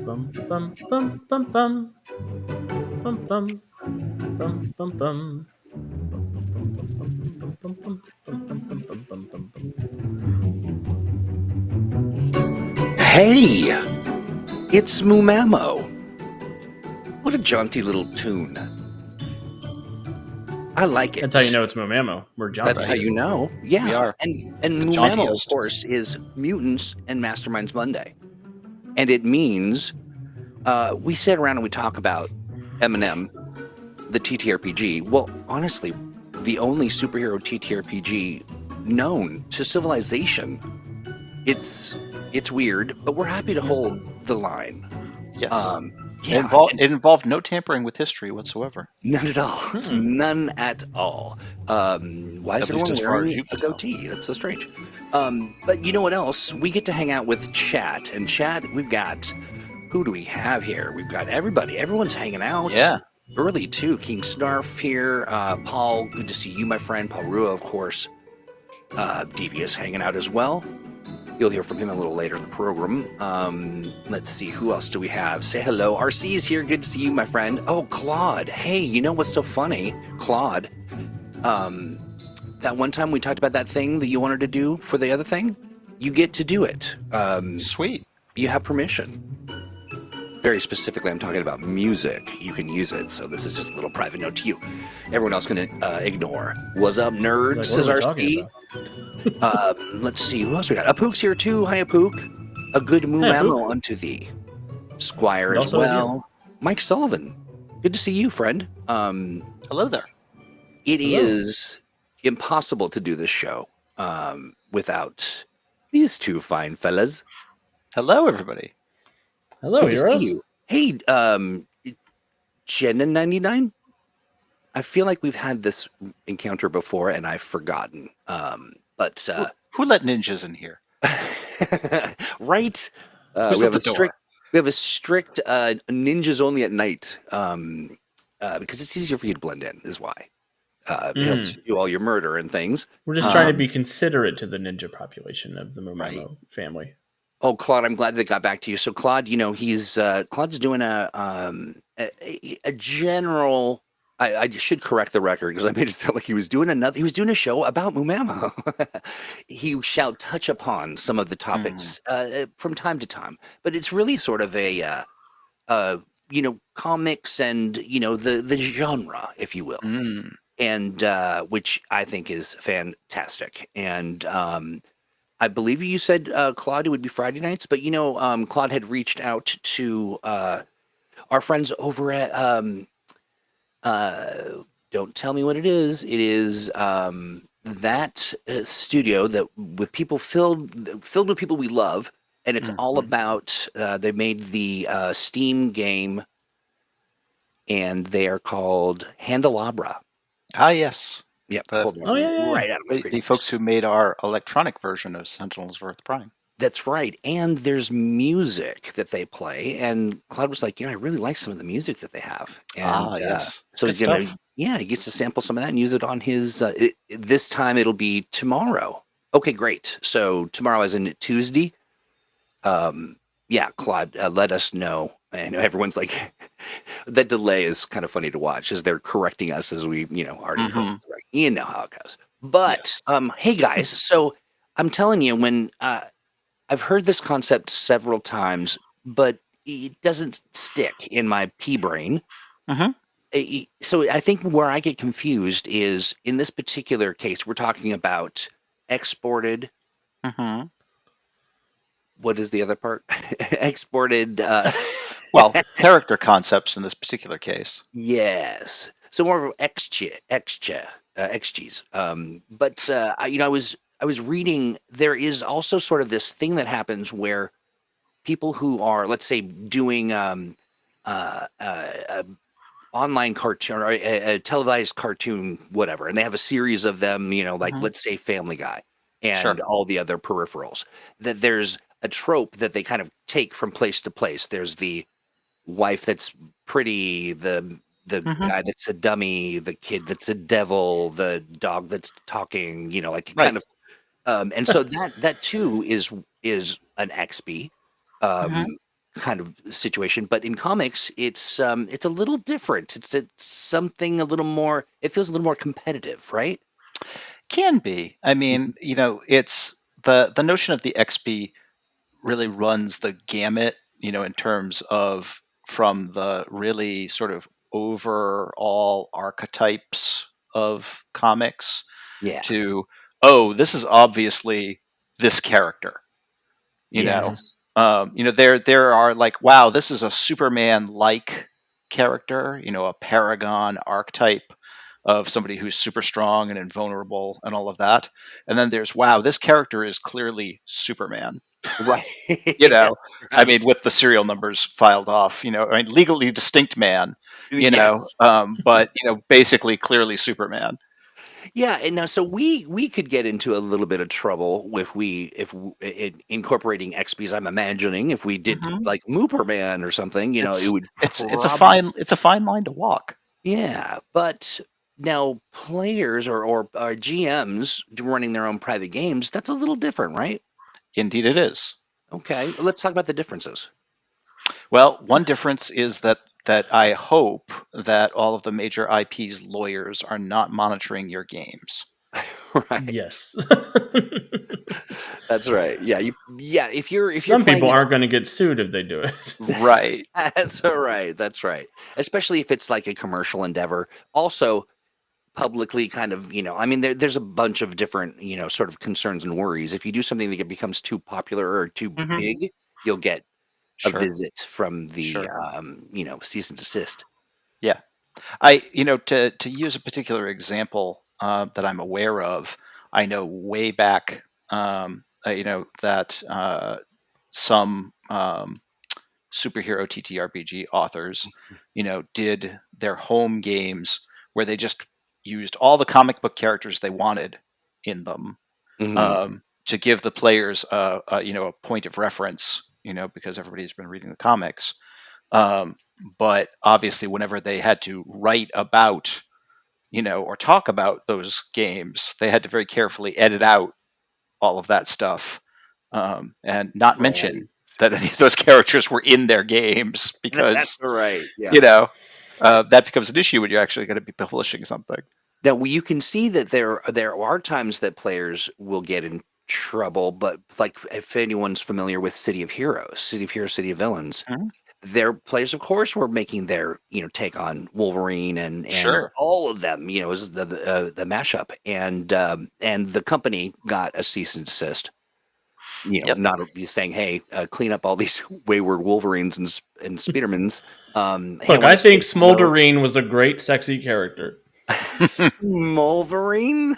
Bum bum bum bum bum bum bum bum bum bum. Hey, it's Mumamo. What a jaunty little tune. I like it. That's how you know it's Momamo. We're jaunty. That's how you know. Yeah. We are. And The Mumamo, of jauntiest. course, is Mutants and Masterminds Monday. And it means we sit around and we talk about Eminem, the TTRPG. Well, honestly, the only superhero TTRPG known to civilization. It's weird, but we're happy to hold the line. Yes. Yeah, It involved no tampering with history whatsoever. none at all. None at all. Why is At least everyone as far as wearing you a can tell. goatee? That's so strange. But you know what else? We get to hang out with chat. And chat, we've got, who do we have here? We've got everybody. Everyone's hanging out. Yeah. Early, too. King Snarf here. Paul, good to see you, my friend. Paul Rua, of course. Devious hanging out as well. You'll hear from him a little later in the program. Let's see, who else do we have? Say hello. RC's here. Good to see you, my friend. Oh, Claude. Hey, you know what's so funny? Claude, that one time we talked about that thing that you wanted to do for the other thing, you get to do it. Sweet. You have permission. Very specifically, I'm talking about music. You can use it, so this is just a little private note to you. Everyone else can ignore. What's up, nerds? Like, Says what are we RC. talking about? Let's see, who else we got? Apook's here too. Hi, Apook. A good Mumamo unto thee. Squire And as also well. Mike Sullivan. Good to see you, friend. Hello there. It Hello. is impossible to do this show without these two fine fellas. Hello, everybody. Hello, Good to see heroes. you. Hey, Jenna99? I feel like we've had this encounter before and I've forgotten. But Who let ninjas in here? right? Who's we at have the a door? strict ninjas only at night because it's easier for you to blend in. Is why it helps you do all your murder and things. We're just trying to be considerate to the ninja population of the Momamo family. Oh, Claude, I'm glad that got back to you. So, Claude, you know, he's Claude's doing a general. I should correct the record because I made it sound like he was doing a show about Mumamo. He shall touch upon some of the topics from time to time, but it's really sort of a comics and the genre, if you will, and which I think is fantastic. And I believe you said, Claude, it would be Friday nights, but Claude had reached out to our friends over at don't tell me what it is. It is that studio that with people filled with people we love, and it's all about. They made the Steam game, and they are called Handelabra. Ah, yes. Yep. The, Right out of my the folks who made our electronic version of Sentinels of Earth Prime. That's right. And there's music that they play. And Claude was like, I really like some of the music that they have. And yes. so Good he's going stuff. he gets to sample some of that and use it on his, this time it'll be tomorrow. Okay, great. So tomorrow is in Tuesday. Claude, let us know. I know everyone's like, that delay is kind of funny to watch as they're correcting us as we, already correct. You know how it goes. But, hey guys, so I'm telling you, when, I've heard this concept several times, but it doesn't stick in my pea brain. So I think where I get confused is in this particular case, we're talking about exported. What is the other part? Exported. Well, character concepts in this particular case. Yes. So more of XGs. But I was reading. There is also sort of this thing that happens where people who are, let's say, doing online cartoon or a televised cartoon, whatever, and they have a series of them, let's say Family Guy and all the other peripherals, that there's a trope that they kind of take from place to place. There's the wife that's pretty, the guy that's a dummy, the kid that's a devil, the dog that's talking, kind of. And so that too is an Expy. kind of situation, but in comics, it's a little different. It's something a little more. It feels a little more competitive, right? Can be. I Mhm. mean, it's the notion of the XP really runs the gamut, in terms of from the really sort of overall archetypes of comics Yeah. to, oh, this is obviously this character. You know, Mhm. Yes. there are like, wow, this is a Superman like character, a paragon archetype of somebody who's super strong and invulnerable and all of that. And then there's, wow, this character is clearly Superman. Right. You Yeah. know, I mean, Right. with the serial numbers filed off, I mean, legally distinct man, Yes. but basically clearly Superman. Yeah, and now so we could get into a little bit of trouble if incorporating XPs. I'm imagining if we did Hmm. like Mooperman or something, it It's would it's a probably fine line to walk. yeah. But now players or GMs running their own private games, that's a little different, right? Indeed, it is. Okay, let's talk about the differences. Well, one difference is that I hope that all of the major IP's lawyers are not monitoring your games. Right. Yes. That's right. Yeah, if you're Some people playing aren't going to get sued if they do it. Right. that's all right. That's right. Especially if it's like a commercial endeavor. Also, publicly kind of, I mean, there's a bunch of different, sort of concerns and worries. If you do something that becomes too popular or too Hmm. big, you'll get a Sure. visit from the, Sure. cease and desist. Yeah. To use a particular example that I'm aware of, I know way back, that some superhero TTRPG authors, did their home games where they just used all the comic book characters they wanted in them, Hmm. to give the players a point of reference, because everybody's been reading the comics. Um, but obviously, whenever they had to write about, or talk about those games, they had to very carefully edit out all of that stuff, and not mention Right. that any of those characters were in their games, That's because right. Yeah. you know that becomes an issue when you're actually going to be publishing something. Now you can see that there are times that players will get in trouble, but like if anyone's familiar with City of Heroes, City of Villains, Mhm. their players, of course, were making their take on Wolverine and Sure. all of them. Was the mashup, and the company got a cease and desist. Yep. Not be saying, "Hey, clean up all these wayward Wolverines and Spidermans." Hey, I Look, want I to say think hello, Smolderine was a great sexy character. Smolverine.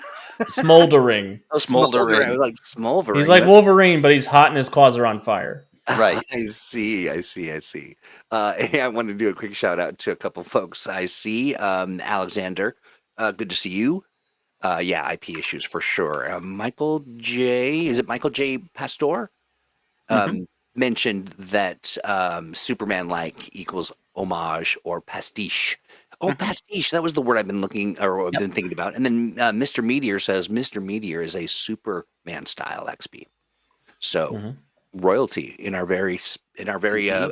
Smoldering. Oh, Smolder. I was Smoldering. like He's smoldering. like Wolverine, but he's hot and his claws are on fire. Right. I see, I see, I see. Hey, I want to do a quick shout out to a couple folks. I see Alexander. Good to see you. Yeah, IP issues for sure. Michael J. Is it Michael J. Pastor? Hmm. Mentioned that Superman like equals homage or pastiche. Oh, Hmm. pastiche. That was the word I've been looking or I've Yep. been thinking about. And then Mr. Meteor says Mr. Meteor is a Superman style XP. So Mhm. royalty in our very Indeed.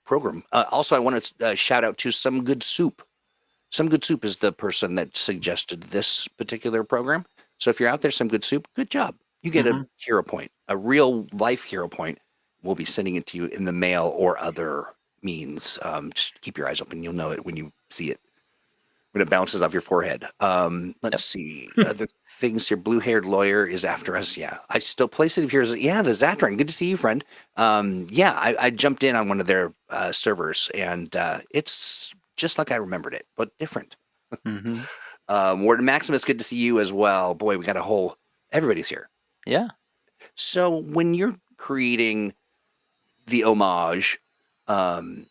program. Also, I want to shout out to Some Good Soup. Some Good Soup is the person that suggested this particular program. So if you're out there, Some Good Soup, good job. You get a Hmm. hero point, a real life hero point. We'll be sending it to you in the mail or other means. Just keep your eyes open. You'll know it when you see it when it bounces off your forehead. Let's Yep. see. Other things here. Blue haired lawyer is after us. Yeah. I still play City of Heroes. Yeah, the Zatran. Good to see you, friend. Yeah, I jumped in on one of their servers and it's just like I remembered it, but different. Hmm. Warden Maximus, good to see you as well. Boy, we got a whole everybody's here. Yeah. So when you're creating the homage and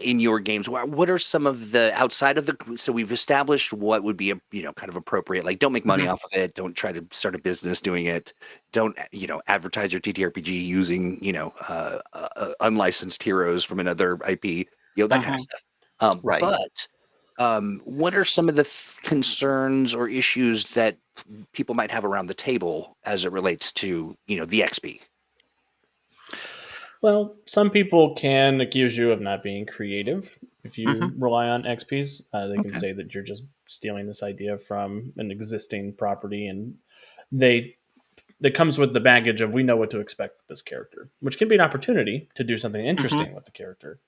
in your games, what are some of the outside of the so we've established what would be a kind of appropriate, like don't make money Hmm. off of it, don't try to start a business doing it, don't advertise your TTRPG using unlicensed heroes from another IP, that kind of Hmm. stuff. Right. But what are some of the concerns or issues that people might have around the table as it relates to the XP? Well, some people can accuse you of not being creative if Hmm. you rely on XPs. They can Okay. say that you're just stealing this idea from an existing property, and they that comes with the baggage of we know what to expect with this character, which can be an opportunity to do something Hmm. interesting with the character.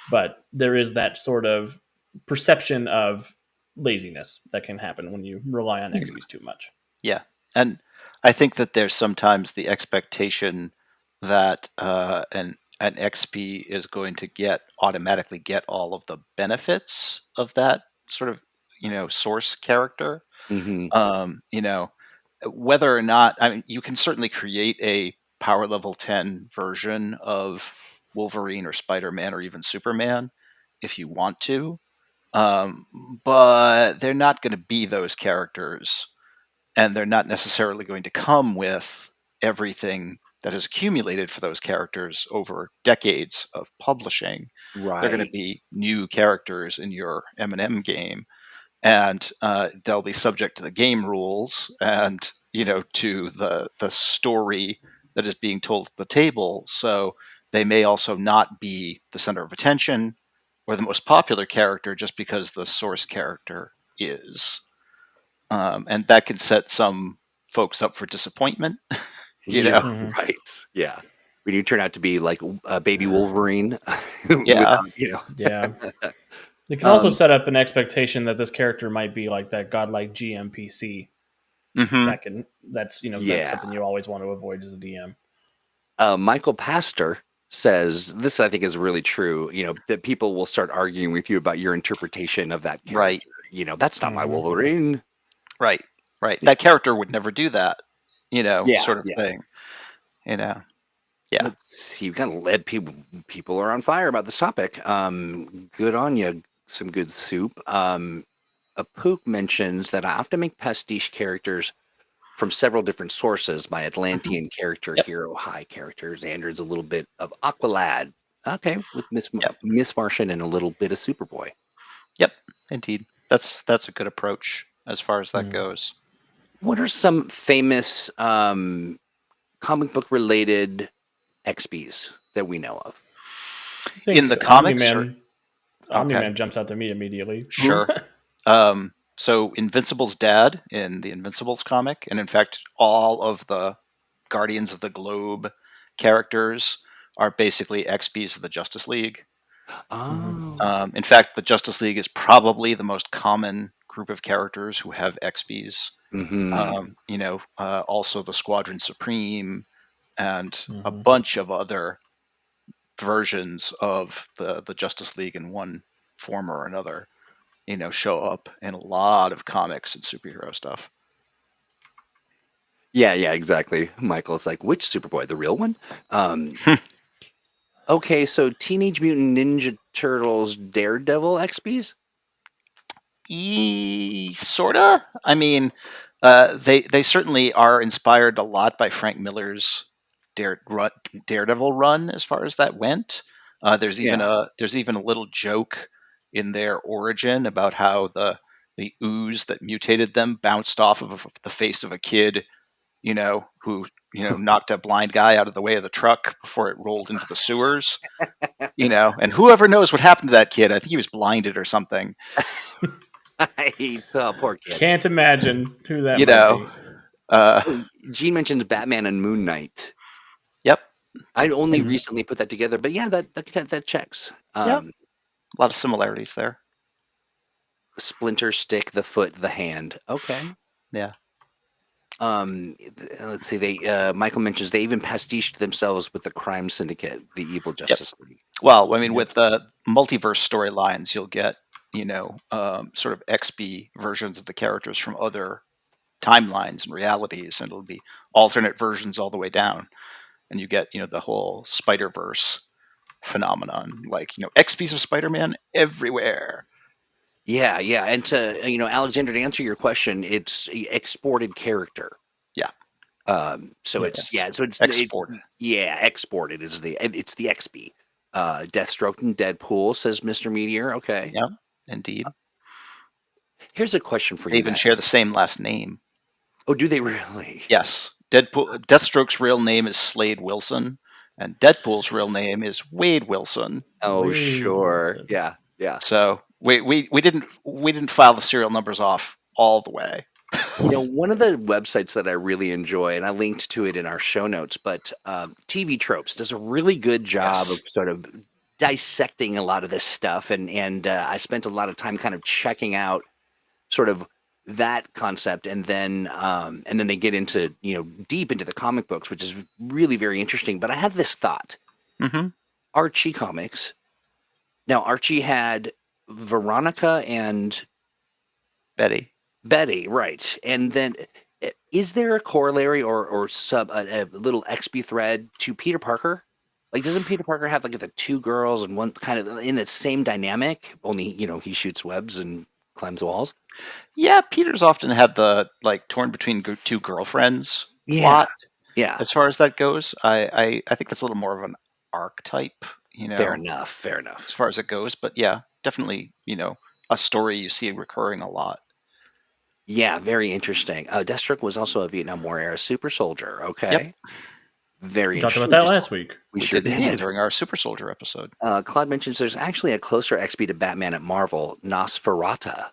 But there is that sort of perception of laziness that can happen when you rely on Yeah. XPs too much. Yeah, and I think that there's sometimes the expectation that an XP is going to automatically get all of the benefits of that sort of source character. Hmm. You know, whether or not, I mean, you can certainly create a power level 10 version of Wolverine or Spider-Man or even Superman if you want to, um, but they're not going to be those characters, and they're not necessarily going to come with everything that is accumulated for those characters over decades of publishing. They're going to Right. be new characters in your M&M game, and they'll be subject to the game rules and to the story that is being told at the table. So they may also not be the center of attention or the most popular character just because the source character is. And that can set some folks up for disappointment. you Yeah. know, Hmm. Right. Yeah. When you turn out to be like a baby Wolverine yeah, without, Yeah. It can also um, set up an expectation that this character might be like that godlike GMPC. hmm, That's yeah. something you always want to avoid as a DM. Michael Pastor says this, I think, is really true. That people will start arguing with you about your interpretation of that right, character. That's not my Hmm. Wolverine. right, right. Yeah. That character would never do that. Yeah. Sort of Yeah. thing. You know, yeah. Let's see. You kind of led people. People are on fire about this topic. Good on you. Some good soup. Apook mentions that I often make pastiche characters from several different sources. My Hmm. Atlantean character, Yep, hero, high characters. Andrew's a little bit of Aqualad. Okay, with yep, Miss Martian and a little bit of Superboy. yep. Indeed, that's a good approach as far as that Hmm. goes. What are some famous comic book related XPs that we know of? I In think the comics, or Omni okay, Man jumps out to me immediately. sure. So Invincible's dad in the Invincibles comic, and in fact, all of the Guardians of the Globe characters are basically XPs of the Justice League. Hmm. Oh. In fact, the Justice League is probably the most common group of characters who have XPs. Hmm. Also the Squadron Supreme and a Hmm. bunch of other versions of the Justice League in one form or another, show up in a lot of comics and superhero stuff. Yeah, yeah, exactly. Michael, it's like, which Superboy? The real one? Um, okay, so Teenage Mutant Ninja Turtles Daredevil XPs? Sorta. I mean, they certainly are inspired a lot by Frank Miller's Daredevil run, as far as that went. Yeah. There's even a little joke in their origin about how the ooze that mutated them bounced off of the face of a kid, who knocked a blind guy out of the way of the truck before it rolled into the sewers. And whoever knows what happened to that kid, I think he was blinded or something. Poor kid. Can't imagine who that You might know, be. uh, Oh, Gene mentions Batman and Moon Knight. yep, I only Hmm. recently put that together, but yeah, that checks. yep. A lot of similarities there. Splinter, Stick, the foot, the hand. Okay. Yeah. Let's see. Michael mentions they even pastiched themselves with the Crime Syndicate, the Evil Yep. Justice League. Well, I mean, Yep. with the multiverse storylines, you'll get sort of XB versions of the characters from other timelines and realities, and it'll be alternate versions all the way down, and you get the whole Spider Verse phenomenon, like XPs of Spider-Man everywhere. Yeah, yeah. And Alexander, to answer your question, it's a exported character. Yeah. So it's Yes. yeah, so Exported. yeah, exported is it's the XP. Deathstroke and Deadpool, says Mr. Meteor. Okay. Yeah. Indeed. Here's a question for They you, even Matt. share the same last name. Oh, do they really? Yes. Deathstroke's real name is Slade Wilson, and Deadpool's real name is Wade Wilson. Oh, Wade sure. Wilson. Yeah. So we didn't file the serial numbers off all the way. One of the websites that I really enjoy, and I linked to it in our show notes, but TV Tropes does a really good job Yes. of sort of dissecting a lot of this stuff, and I spent a lot of time kind of checking out sort of that concept, and then they get into deep into the comic books, which is really very interesting. But I had this thought: Mm-hmm. Archie comics. Now Archie had Veronica and Betty, right? And then, is there a corollary or a little Expy thread to Peter Parker? Like, doesn't Peter Parker have like the two girls and one kind of in the same dynamic? Only he shoots webs and climbs walls. Yeah, Peter's often had the torn between two girlfriends Yeah, plot. yeah. As far as that goes, I think that's a little more of an archetype, Fair enough. as far as it goes. But yeah, definitely, a story you see recurring a lot. Yeah, very interesting. Deathstroke was also a Vietnam War era super soldier. Okay. Yep. Very We talked interesting. about that last week. We sure did. During our Super Soldier episode. Claude mentions there's actually a closer XP to Batman at Marvel, Nosferatu.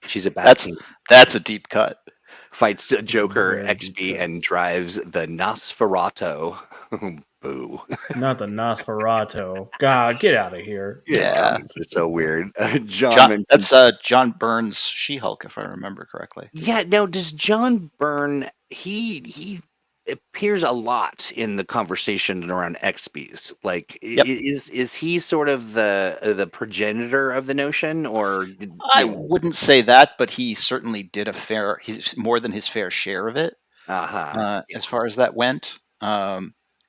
She's a Bat That's a deep cut. Fights Joker very XP deep cut. and drives the Nosferatu. Boo. Not the Nosferatu. God, get out of here. Yeah. It's so weird. John mentions, that's John Byrne's She-Hulk, if I remember correctly. yeah, no, does John Byrne, he appears a lot in the conversation around XPs. Like, Yep. is he sort of the progenitor of the notion, or I wouldn't say that, but he certainly did he's more than his fair share of it. As far as that went.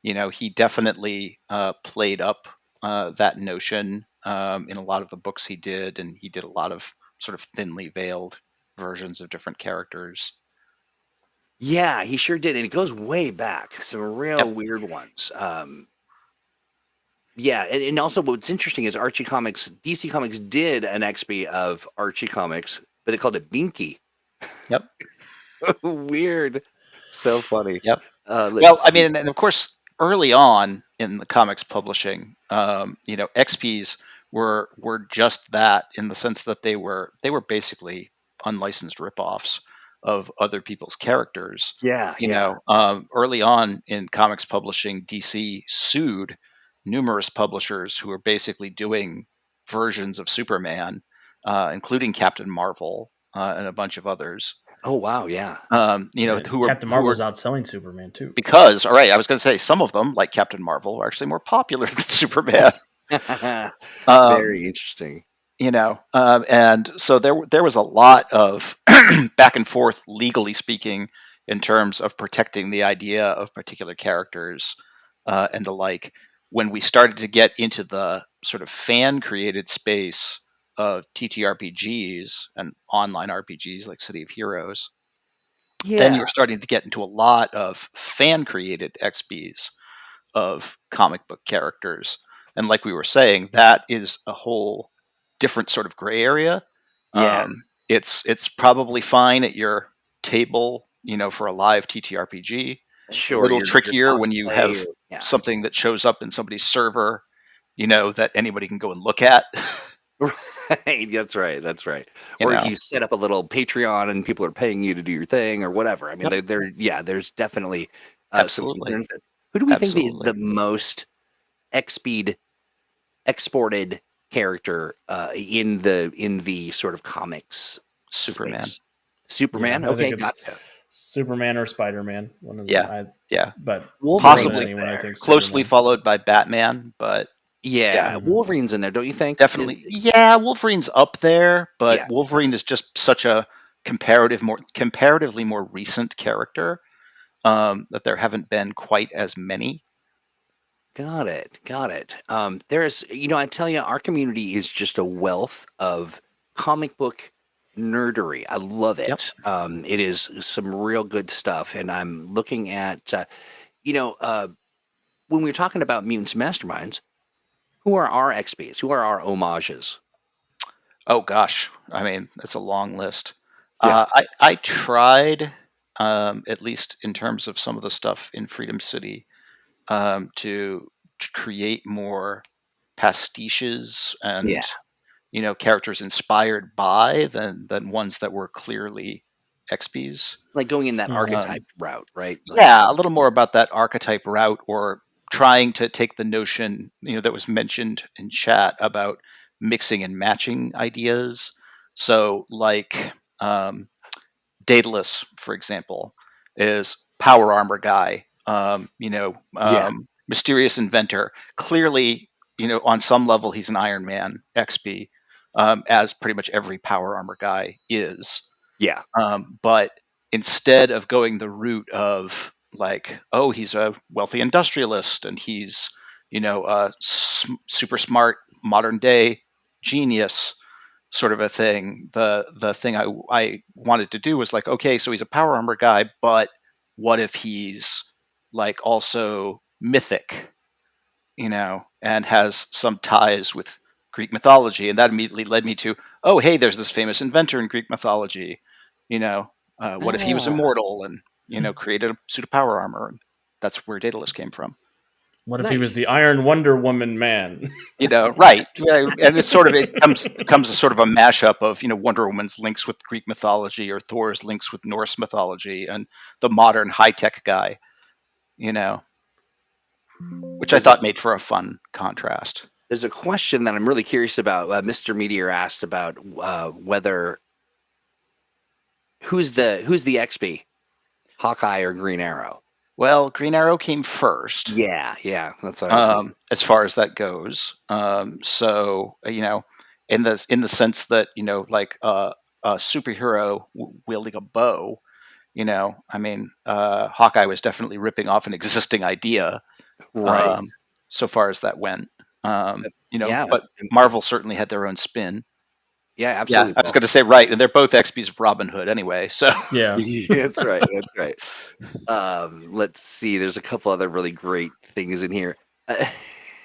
He definitely played up that notion in a lot of the books he did, and he did a lot of sort of thinly veiled versions of different characters. Yeah, he sure did, and it goes way back. Some real weird ones. Yeah, and also what's interesting is DC Comics did an XP of Archie Comics, but they called it Binky. Yep. Weird. So funny. Yep. Well, I mean, and of course, early on in the comics publishing, XPs were just that, in the sense that they were basically unlicensed ripoffs of other people's characters. Yeah. Early on in comics publishing, DC sued numerous publishers who were basically doing versions of Superman, including Captain Marvel and a bunch of others. Oh wow, yeah. Captain Marvel was outselling Superman too. Because, all right, I was going to say some of them, like Captain Marvel, are actually more popular than Superman. Very interesting. And so there was a lot of back and forth, legally speaking, in terms of protecting the idea of particular characters and the like. When we started to get into the sort of fan-created space of TTRPGs and online RPGs like City of Heroes, then you're starting to get into a lot of fan-created XPs of comic book characters. And like we were saying, that is a whole different sort of gray area. Yeah. It's probably fine at your table, for a live TTRPG. Sure. A little trickier when you have something that shows up in somebody's server, that anybody can go and look at. Right, that's right. Or if you set up a little Patreon and people are paying you to do your thing or whatever. I mean, there's definitely Absolutely. some concerns. Who do we think is the most exported character in the sort of comics? Superman. Space? Superman. Yeah, okay, gotcha. Superman or Spider-Man. One of them. Yeah. But possibly anyone, I think closely followed by Batman, but Wolverine's in there, don't you think? Definitely. Wolverine's up there, but Wolverine is just such a comparatively more recent character that there haven't been quite as many. Got it. There's, I tell you, our community is just a wealth of comic book nerdery. I love it. Yep. It is some real good stuff, and I'm looking at, when we're talking about mutants masterminds, who are our XPs? Who are our homages? Oh gosh, I mean, that's a long list. I tried, at least in terms of some of the stuff in Freedom City, to create more pastiches and Yeah. characters inspired by than ones that were clearly Expys. Like going in that Mhm. archetype route, right? Like, Yeah, a little more about that archetype route, or trying to take the notion that was mentioned in chat about mixing and matching ideas. So, like Daedalus, for example, is power armor guy. Yeah. Mysterious inventor. Clearly, on some level, he's an Iron Man XP, as pretty much every power armor guy is. Yeah. But instead of going the route of like, oh, he's a wealthy industrialist and he's, a super smart modern day genius sort of a thing. The thing I wanted to do was like, okay, so he's a power armor guy, but what if he's like also mythic, and has some ties with Greek mythology? And that immediately led me to, oh, hey, there's this famous inventor in Greek mythology. What if he was Ah. immortal and created a suit of power armor? And that's where Daedalus came from. What if he was Nice. the Iron Wonder Woman man? Right? Yeah, and it becomes a sort of a mashup of Wonder Woman's links with Greek mythology, or Thor's links with Norse mythology, and the modern high tech guy. Which I thought made for a fun contrast. There's a question that I'm really curious about. Mr. Meteor asked about whether who's the Expy, Hawkeye or Green Arrow? Well, Green Arrow came first. Yeah, that's what I was thinking. As far as that goes. So in the sense that like a superhero wielding a bow. Hawkeye was definitely ripping off an existing idea. Right. So far as that went. Yeah. But Marvel certainly had their own spin. Yeah, absolutely. I was going to say, right, and they're both XPs of Robin Hood anyway. So Yeah. That's right. That's right. Let's see. There's a couple other really great things in here.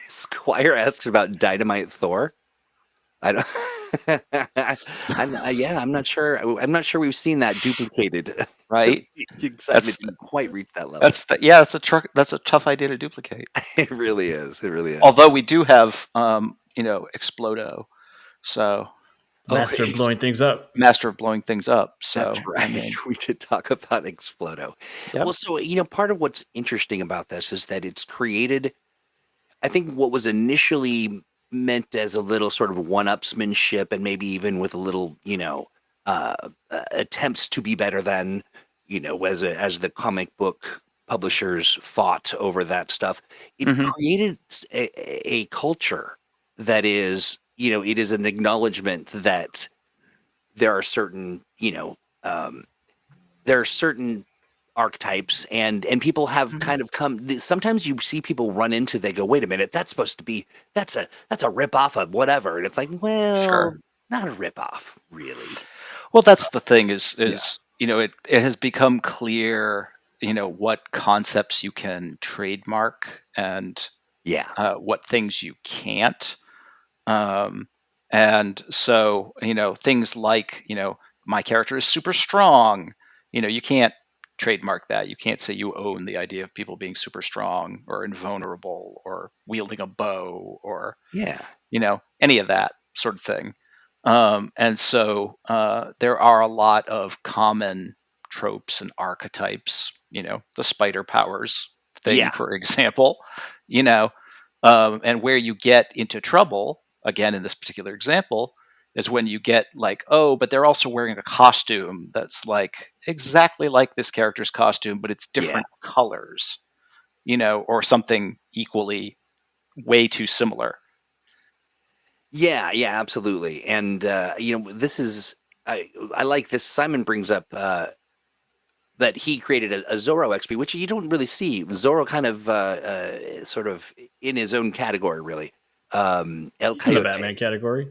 Squire asks about Dynamite Thor. I don't. I'm not sure. I'm not sure we've seen that duplicated. Right. The excitement didn't quite reach that level. That's a tough idea to duplicate. It really is. It really is. Although we do have Explodo, so Master of blowing things up. Master of blowing things up. So that's right. We did talk about Explodo. Yep. Well, so part of what's interesting about this is that it's created, I think, what was initially meant as a little sort of one-upsmanship, and maybe even with a little, attempts to be better than, as the comic book publishers fought over that stuff. It created a culture that is, it is an acknowledgement that there are certain, there are certain archetypes and people have kind of come. Sometimes you see people run into, they go, wait a minute, that's supposed to be, that's a rip off of whatever. And it's like, well, Sure. Not a rip off, really. Well, that's the thing is it has become clear, what concepts you can trademark and what things you can't. And so, things like, my character is super strong. You can't trademark that. You can't say you own the idea of people being super strong or invulnerable or wielding a bow or any of that sort of thing. And so there are a lot of common tropes and archetypes, the spider powers thing, for example, and where you get into trouble, again, in this particular example, is when you get like, oh, but they're also wearing a costume that's like exactly like this character's costume, but it's different colors, or something equally way too similar. Yeah, absolutely. And, this is, I like this. Simon brings up that he created a Zorro XP, which you don't really see. Zorro kind of sort of in his own category, really. In the Batman category.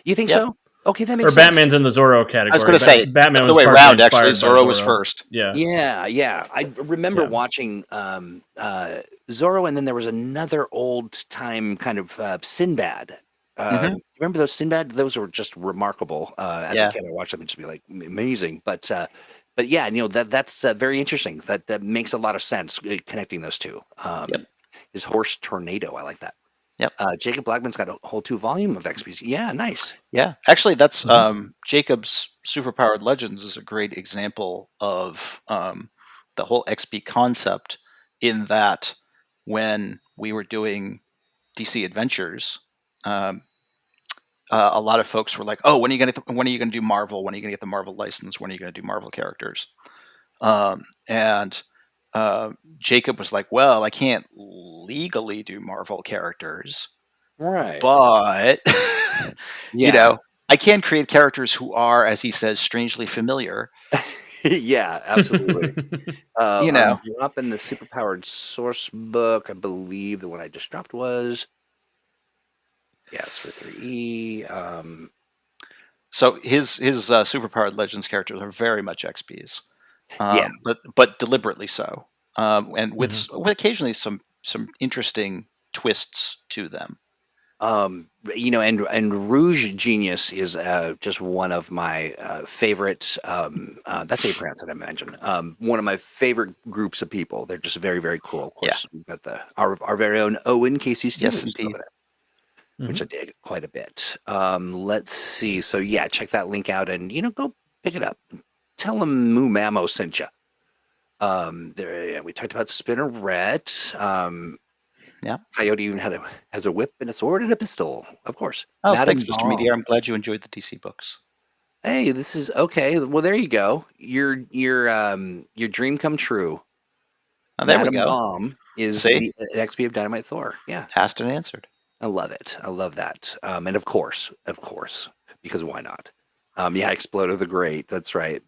You think so? Okay, that makes sense. Or Batman's in the Zorro category. I was going to say Batman the was way around. Actually, Zorro was first. Yeah. I remember watching Zorro, and then there was another old time kind of Sinbad. Remember those Sinbad? Those were just remarkable. As a kid, I watched them and just be like amazing. But yeah, that's very interesting. That makes a lot of sense connecting those two. His horse Tornado. I like that. Yep. Jacob Blackman's got a whole 2 volume of Expys. Yeah, nice. Yeah, actually, that's Mhm. Jacob's Superpowered Legends is a great example of the whole XP concept. In that, when we were doing DC Adventures, a lot of folks were like, "Oh, when are you going to do Marvel? When are you going to get the Marvel license? When are you going to do Marvel characters?" And Jacob was like, "Well, I can't legally do Marvel characters, Right. but Yeah. I can create characters who are, as he says, strangely familiar." Yeah, absolutely. I'm You know, dropping the Superpowered source book. I believe the one I just dropped was yes for 3E. so his Superpowered Legends characters are very much XPs, Yeah. but deliberately so, and with Mhm. with occasionally some interesting twists to them. And Rouge Genius is just one of my favorite. That's how you pronounce it, I imagine. One of my favorite groups of people. They're just very, very cool. Of Yeah. course, we've got our very own Owen Casey Stevens Yes, indeed. over there, which I Mhm. dig quite a bit. Let's see. So yeah, check that link out and go pick it up. Tell them Moo Mamo sent you. We talked about Spinneret. Yeah. Coyote even has a whip and a sword and a pistol, of course. Oh, Madam thanks, Mr. Meteor. Bomb. I'm glad you enjoyed the DC books. Hey, this is okay. Well, there you go. Your dream come true. Oh, there we Madam go. Bomb is See, the an XP of Dynamite Thor. Yeah, asked and answered. I love it. I love that. And of course, because why not? Yeah, Explodo the Great. That's right.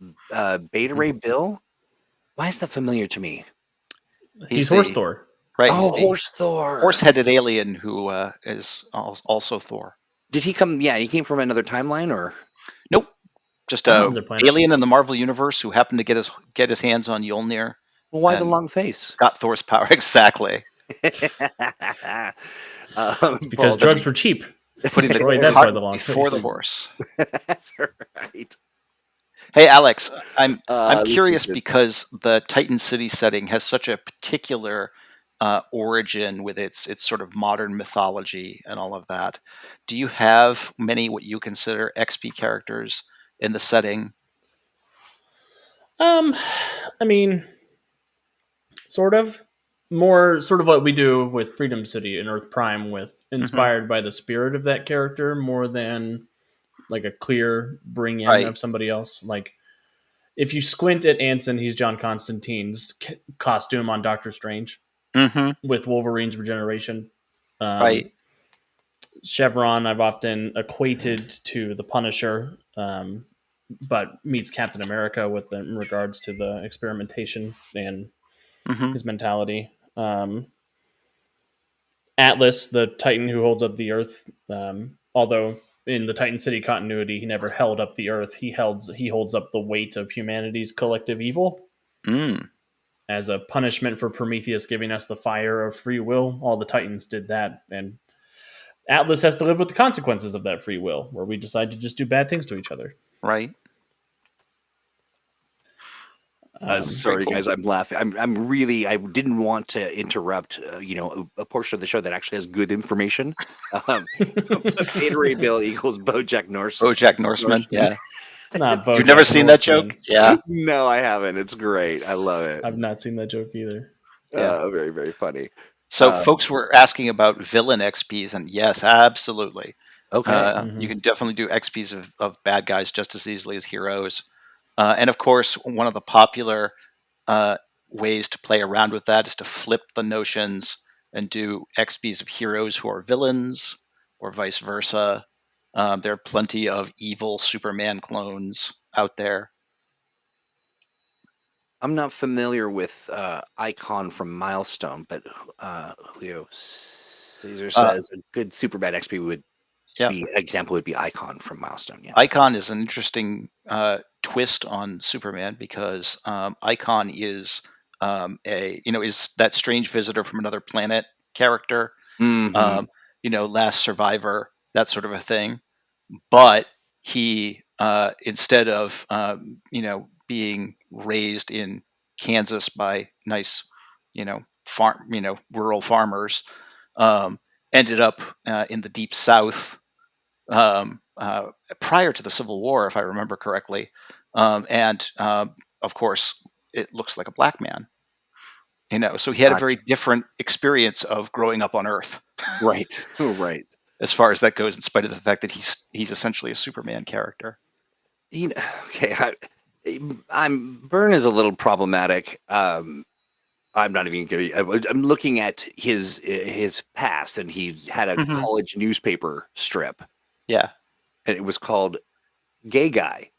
Beta Ray Bill. Why is that familiar to me? He's He's Horse the Thor. right. He's Oh, the Horse Thor. horse-headed alien who is also Thor. Did he come? Yeah, he came from another timeline, or Nope, just oh, a Another planet. alien in the Marvel universe who happened to get his hands on Mjolnir well, why the and long face? got Thor's power. Exactly, It's because Paul, drugs were cheap. putting the Troy, that's why cart the long before the face. horse. that's right. Hey, Alex, I'm This is curious good. because the Titan City setting has such a particular origin with its sort of modern mythology and all of that. Do you have many what you consider XP characters in the setting? I mean, sort of. More sort of what we do with Freedom City and Earth Prime, with Hmm. inspired by the spirit of that character more than like a clear bring in Right. of somebody else. Like if you squint at Anson, he's John Constantine's costume on Doctor Strange Hmm. with Wolverine's regeneration. Right. Chevron, I've often equated to the Punisher, but meets Captain America with the, in regards to the experimentation and Hmm. his mentality. Atlas, the Titan who holds up the Earth, although in the Titan City continuity, he never held up the Earth. He holds up the weight of humanity's collective evil Mm. as a punishment for Prometheus giving us the fire of free will. All the Titans did that, and Atlas has to live with the consequences of that free will, where we decide to just do bad things to each other. Right. Very Sorry, cool. guys, I'm laughing. I'm really. I didn't want to interrupt. A portion of the show that actually has good information. But Beta Ray Bill equals BoJack BoJack Norseman. Norseman. Yeah. Not You've never BoJack seen that joke? Norseman. Yeah. No, I haven't. It's great. I love it. I've not seen that joke either. Yeah. Very, very funny. So folks were asking about villain XPs, and yes, absolutely. Okay. You can definitely do XPs of bad guys just as easily as heroes. And of course, one of the popular ways to play around with that is to flip the notions and do XPs of heroes who are villains, or vice versa. There are plenty of evil Superman clones out there. I'm not familiar with Icon from Milestone, but Julio Caesar says a good super bad XP would Yeah. be example would be Icon from Milestone. Yeah. Icon is an interesting twist on Superman because Icon is is that strange visitor from another planet character, Mhm. last survivor, that sort of a thing. But he instead of being raised in Kansas by nice rural farmers, ended up in the deep South prior to the Civil War, if I remember correctly, and of course, it looks like a black man. So he had a very Gotcha. different experience of growing up on Earth, Right. Right. as far as that goes, in spite of the fact that he's essentially a Superman character. Okay. Byrne is a little problematic. I'm not even going. I'm looking at his past, and he had a Mhm. college newspaper strip, Yeah. and it was called "Gay Guy."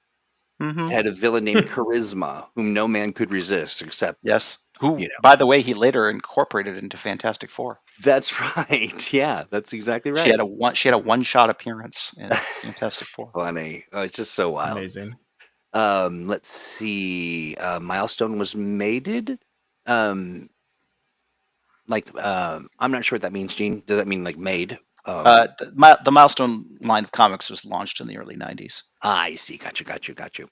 Hmm. It had a villain named Charisma, whom no man could resist, except Yes. Who, you know. by the way, he later incorporated into Fantastic Four. That's right. Yeah, that's exactly She had right. a one-shot appearance in Fantastic Four. Funny. Oh, it's just so wild. Amazing. Let's see. Milestone was mated. Um, I'm not sure what that means, Gene. Does that mean like made? The Milestone line of comics was launched in the early '90s. I see. Got you.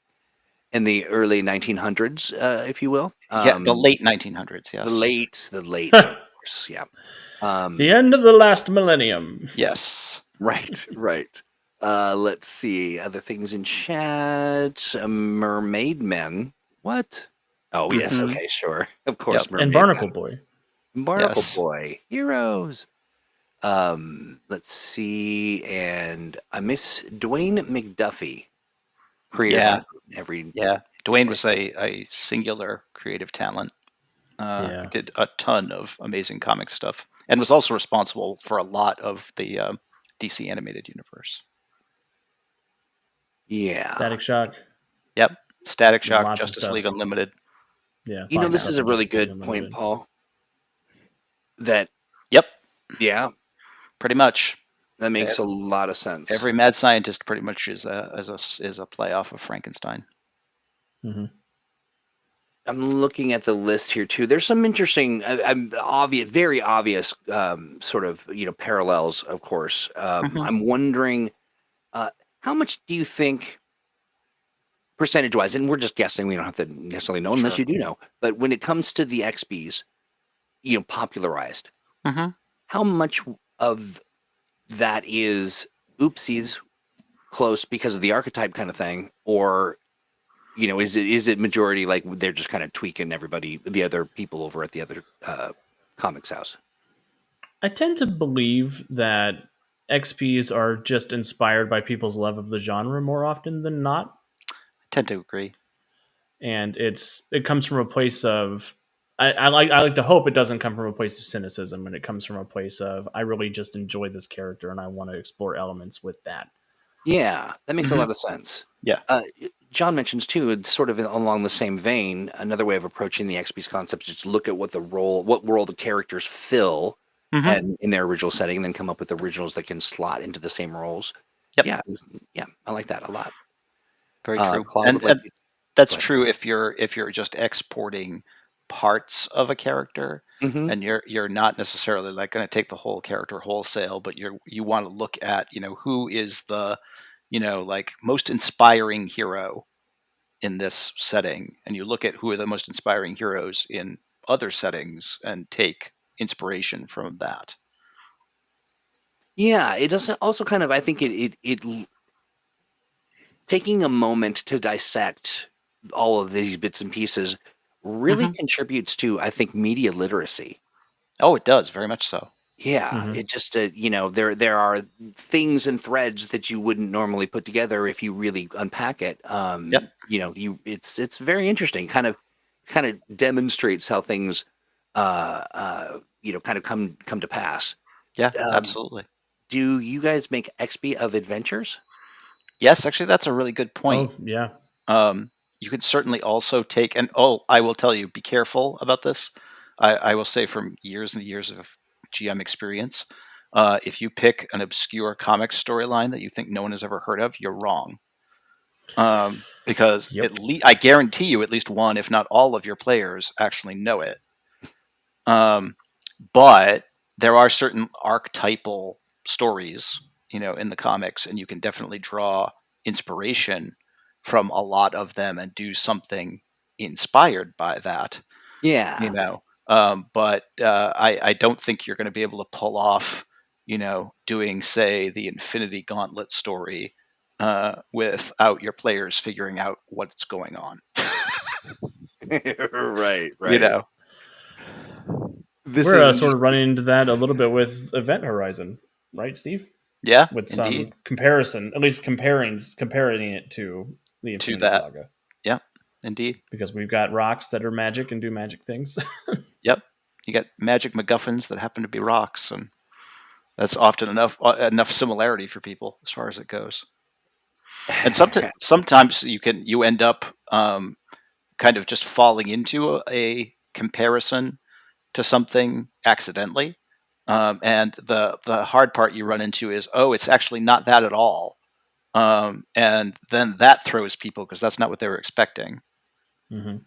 In the early 1900s, if you will. Yeah, the late 1900s. Yes. The late, of course. Yeah. The end of the last millennium. Yes. Right. Let's see. Other things in chat. Mermaid Men. What? Oh, yes. Mhm. Okay, sure. Of course, Yep. Mermaid And Barnacle Men. Boy. Barnacle Yes. Boy. Heroes. Let's see. And I miss Dwayne McDuffie. Creative Yeah. on every. Yeah. Dwayne was a singular creative talent. Yeah. He did a ton of amazing comic stuff, and was also responsible for a lot of the DC animated universe. Yeah. Static Shock. Yep. Static Shock, Lots of Justice stuff. League Unlimited. Yeah. You know, lots of this stuff is a in really Justice League good point, Unlimited. Paul. That, Yep. yeah, Pretty much. that makes a lot of sense. Every mad scientist pretty much is a play off of Frankenstein. Hmm. I'm looking at the list here too. There's some interesting, very obvious, sort of parallels. Of course, Mhm. I'm wondering, how much do you think, percentage-wise, and we're just guessing, we don't have to necessarily know unless Sure. you do know. But when it comes to the Expys, popularized, Mhm. how much of that is oopsies close because of the archetype kind of thing, or is it majority like they're just kind of tweaking the other people over at the other comics house? I tend to believe that XPs are just inspired by people's love of the genre more often than not. I tend to agree. And it comes from a place of I like to hope it doesn't come from a place of cynicism, and it comes from a place of I really just enjoy this character and I want to explore elements with that. Yeah, that makes a Mhm. lot of sense. Yeah. John mentions too, it's sort of along the same vein. Another way of approaching the XP's concepts is to look at what role the characters fill, Mhm. and in their original setting, and then come up with originals that can slot into the same roles. Yep. Yeah, I like that a lot. Very true. Claude would like And to- that's go ahead. true if you're just exporting parts of a character, Mhm. and you're not necessarily like going to take the whole character wholesale, but you want to look at who is the like most inspiring hero in this setting, and you look at who are the most inspiring heroes in other settings and take inspiration from that. Yeah, it does also kind of. I think it taking a moment to dissect all of these bits and pieces really Mhm. contributes to, I think, media literacy. Oh, it does very much so. Yeah, Mhm. it just there are things and threads that you wouldn't normally put together if you really unpack it. Yep. It's very interesting. Kind of demonstrates how things kind of come to pass. Yeah, Um, absolutely. do you guys make XP of adventures? Yes, actually, that's a really good point. Oh yeah. You could certainly also take, and I will tell you, be careful about this. I will say from years and years of GM experience, if you pick an obscure comic storyline that you think no one has ever heard of, you're wrong. Because Yep. I guarantee you, at least one, if not all, of your players actually know it. But there are certain archetypal stories, in the comics, and you can definitely draw inspiration from a lot of them and do something inspired by that. Yeah. But I don't think you're going to be able to pull off, doing, say, the Infinity Gauntlet story without your players figuring out what's going on. Right. You know, This We're is sort of running into that a little bit with Event Horizon, right, Steve? yeah, With indeed. some comparison, at least comparing it to the To Infinity that, Saga, yeah, indeed. because we've got rocks that are magic and do magic things. Yep, you got magic MacGuffins that happen to be rocks, and that's often enough similarity for people as far as it goes. And sometimes you end up kind of just falling into a comparison to something accidentally. And the hard part you run into is, oh, it's actually not that at all. And then that throws people because that's not what they were expecting. Mm-hmm.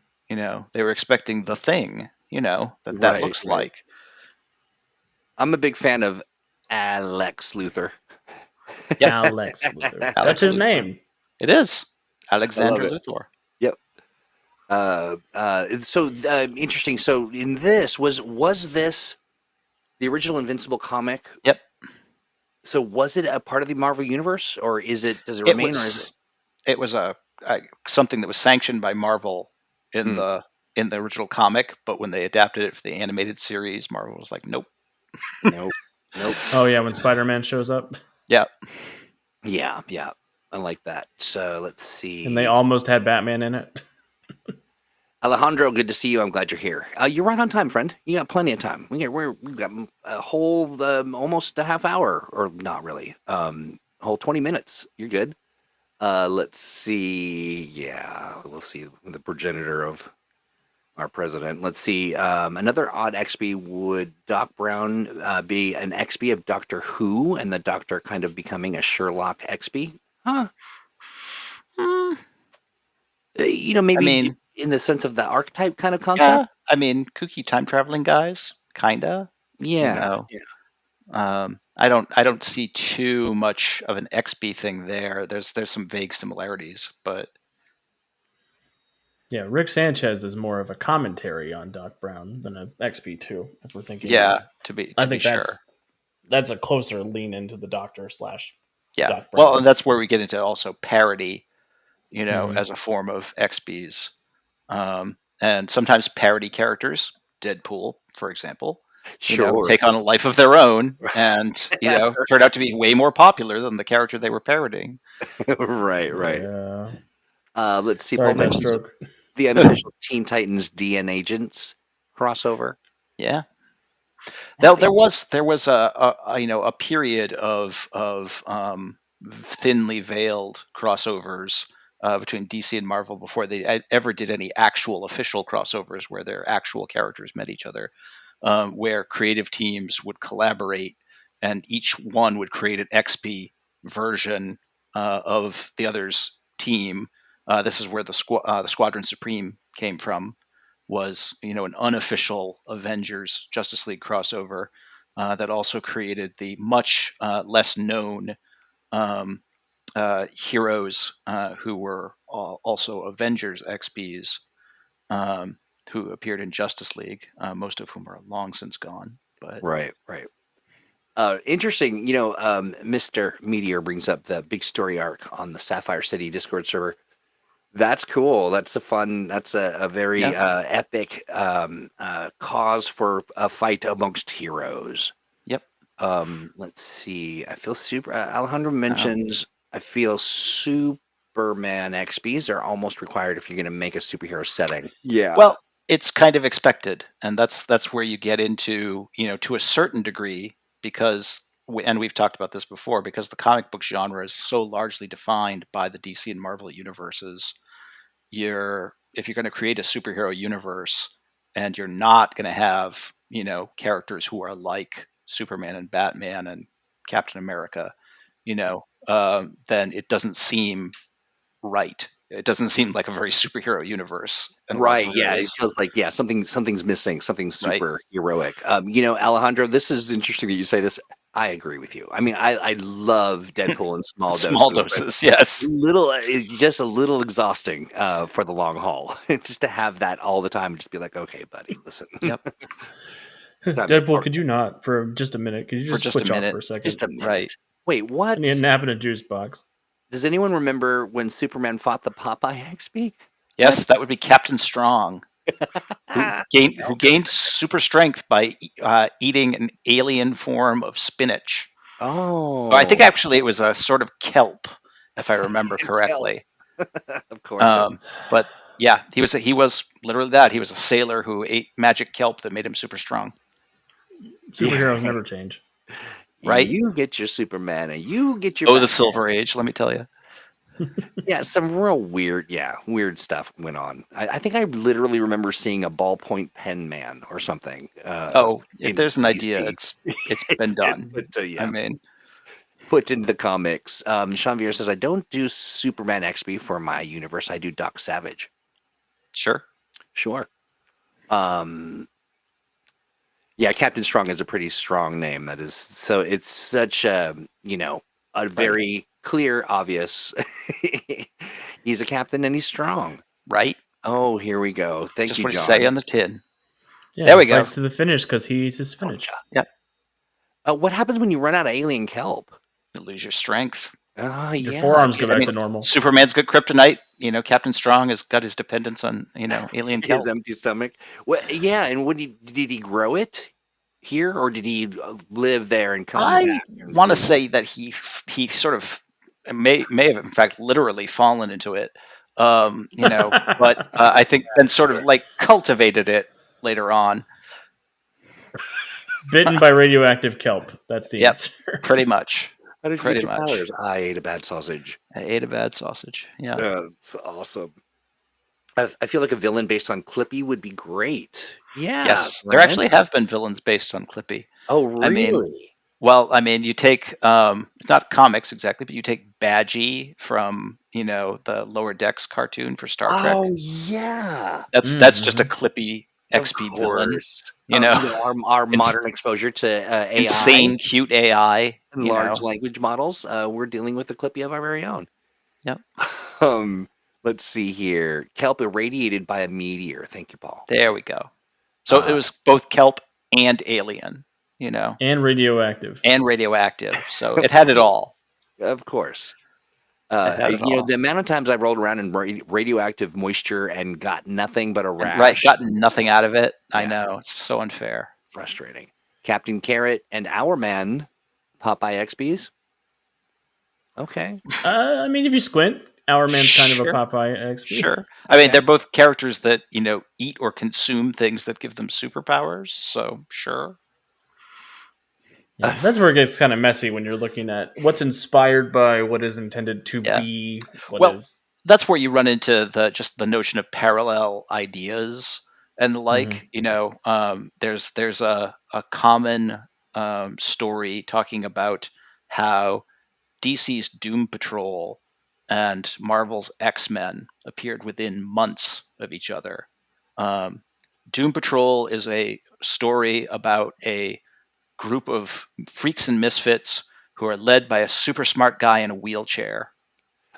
They were expecting the thing, that Right, looks right. like. I'm a big fan of Alex Luthor. Yep. Alex Luthor. That's Alex his Luthor. name. It is Alexander it. Luthor. Yep. So interesting. So in this was this the original Invincible comic? Yep. So was it a part of the Marvel universe, or does it It remain, or is it? was something that was sanctioned by Marvel in Hmm. the original comic, but when they adapted it for the animated series, Marvel was like, nope. Nope. Oh yeah, when Spider-Man shows up, Yeah. Yeah. I like that. So let's see. and they almost had Batman in it. Alejandro, good to see you. I'm glad you're here. You're right on time, friend. You got plenty of time. We've got a whole almost a half hour, or not really, whole 20 minutes. You're good. Let's see. Yeah, we'll see the progenitor of our president. Let's see. Another odd Expy. Would Doc Brown be an Expy of Doctor Who, and the Doctor kind of becoming a Sherlock Expy? Huh? Mm, Maybe I mean, in the sense of the archetype kind of concept. yeah. I mean, kooky time traveling guys, kinda. Yeah. I don't see too much of an XB thing there. There's some vague similarities, but Yeah, Rick Sanchez is more of a commentary on Doc Brown than an XP2. If we're thinking, yeah, of, to I be think sure. that's a closer lean into the Doctor / Yeah. Doc Brown. Well, and that's where we get into also parody, Mhm. as a form of XBs. And sometimes parody characters, Deadpool, for example, Sure. take on a life of their own and, Yes, turn out to be way more popular than the character they were parodying. right. Yeah. Let's see. Sorry, Paul mentions Deathstroke. the unofficial Teen Titans DN Agents crossover. Yeah. That'd There be- was a period of thinly veiled crossovers between DC and Marvel before they ever did any actual official crossovers where their actual characters met each other, where creative teams would collaborate and each one would create an XP version of the other's team. This is where the Squadron Supreme came from. Was an unofficial Avengers Justice League crossover that also created the much less known heroes who were also Avengers XPs, who appeared in Justice League, most of whom are long since gone. But right. Interesting. Mr. Meteor brings up the big story arc on the Sapphire City Discord server. That's cool. That's a very yeah, epic cause for a fight amongst heroes. yep. Let's see. I feel super. Alejandro mentions I feel Superman XPs are almost required if you're going to make a superhero setting. Yeah. Well, it's kind of expected, and that's where you get into, to a certain degree, because and we've talked about this before, because the comic book genre is so largely defined by the DC and Marvel universes. If you're going to create a superhero universe and you're not going to have characters who are like Superman and Batman and Captain America, then it doesn't seem right it doesn't seem like a very superhero universe. In a lot of Right. Yeah. It ways. feels like, something's missing, something Right. super heroic. Alejandro, this is interesting that you say this. I agree with you. I mean, I love Deadpool in small Small doses. doses, yes. It's just a little exhausting for the long haul. Just to have that all the time and just be like, okay, buddy, listen. Yep. Deadpool, could you not for just a minute? Could you just just a switch off minute. for a second? Just a minute. Right. Wait, what? I need a nap in a juice box. Does anyone remember when Superman fought the Popeye Expy? Yes, that would be Captain Strong, who gained super strength by eating an alien form of spinach. Oh, I think actually it was a sort of kelp, if I remember correctly. Of course. But yeah, he was literally that. He was a sailor who ate magic kelp that made him super strong. Superheroes never change. Right? You get your Superman and you get your the Batman. Silver Age, let me tell you. Yeah, some real weird stuff went on. I think I literally remember seeing a ballpoint pen man or something. If there's an DC. idea, it's been done. But, I mean, put into the comics. Sean Vier says, I don't do Superman XP for my universe. I do Doc Savage. sure. Yeah, Captain Strong is a pretty strong name. That is so. It's such a very clear, obvious. He's a captain and he's strong. Right? Oh, here we go. Thank Just you, what John. it say on the tin. Yeah, There we he go. fights to the finish because he eats his spinach. Yep. What happens when you run out of alien kelp? You lose your strength. Your forearms go back to normal. Superman's got kryptonite. Captain Strong has got his dependence on alien kelp. His empty stomach. Well, yeah, and did he grow it here, or did he live there and come I back? want to say that he sort of may have in fact literally fallen into it. But I think then sort of like cultivated it later on. Bitten by radioactive kelp. That's the answer. Pretty much. How did you Pretty get your much. powers? I ate a bad sausage. I ate a bad sausage. Yeah. That's awesome. I feel like a villain based on Clippy would be great. Yeah. Yes, there actually have been villains based on Clippy. Oh, really? You take it's not comics exactly, but you take Badgie from the Lower Decks cartoon for Star Trek. Oh, yeah. That's just a Clippy XP villain. Our modern exposure to AI, insane, cute AI, and large language models. We're dealing with the Clippy of our very own. Yep. Let's see here. Kelp irradiated by a meteor. Thank you, Paul. There we go. So it was both kelp and alien, and radioactive. So it had it all. Of course. The amount of times I rolled around in radioactive moisture and got nothing but a rash. Right, gotten nothing out of it. Yeah. I know. It's so unfair. Frustrating. Captain Carrot and our man, Popeye Expys. Okay. If you squint, our man's kind of a Popeye XP. Sure. They're both characters that, eat or consume things that give them superpowers. So, sure. Yeah, that's where it gets kind of messy when you're looking at what's inspired by what is intended to be. That's where you run into the notion of parallel ideas and the like. Mm-hmm. There's a common story talking about how DC's Doom Patrol and Marvel's X-Men appeared within months of each other. Doom Patrol is a story about a group of freaks and misfits who are led by a super smart guy in a wheelchair.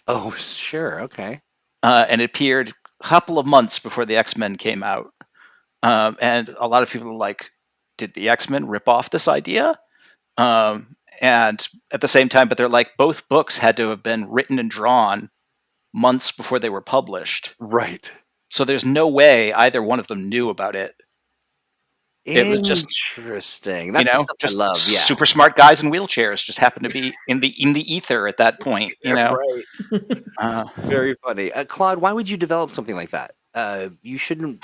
Oh, sure. Okay. And it appeared a couple of months before the X-Men came out. And a lot of people are like, did the X-Men rip off this idea? And at the same time, but they're like, both books had to have been written and drawn months before they were published. Right. So there's no way either one of them knew about it. It was just interesting. That's the stuff I love. Yeah, super smart guys in wheelchairs just happen to be in the ether at that point. Right. Very funny. Claude, why would you develop something like that? You shouldn't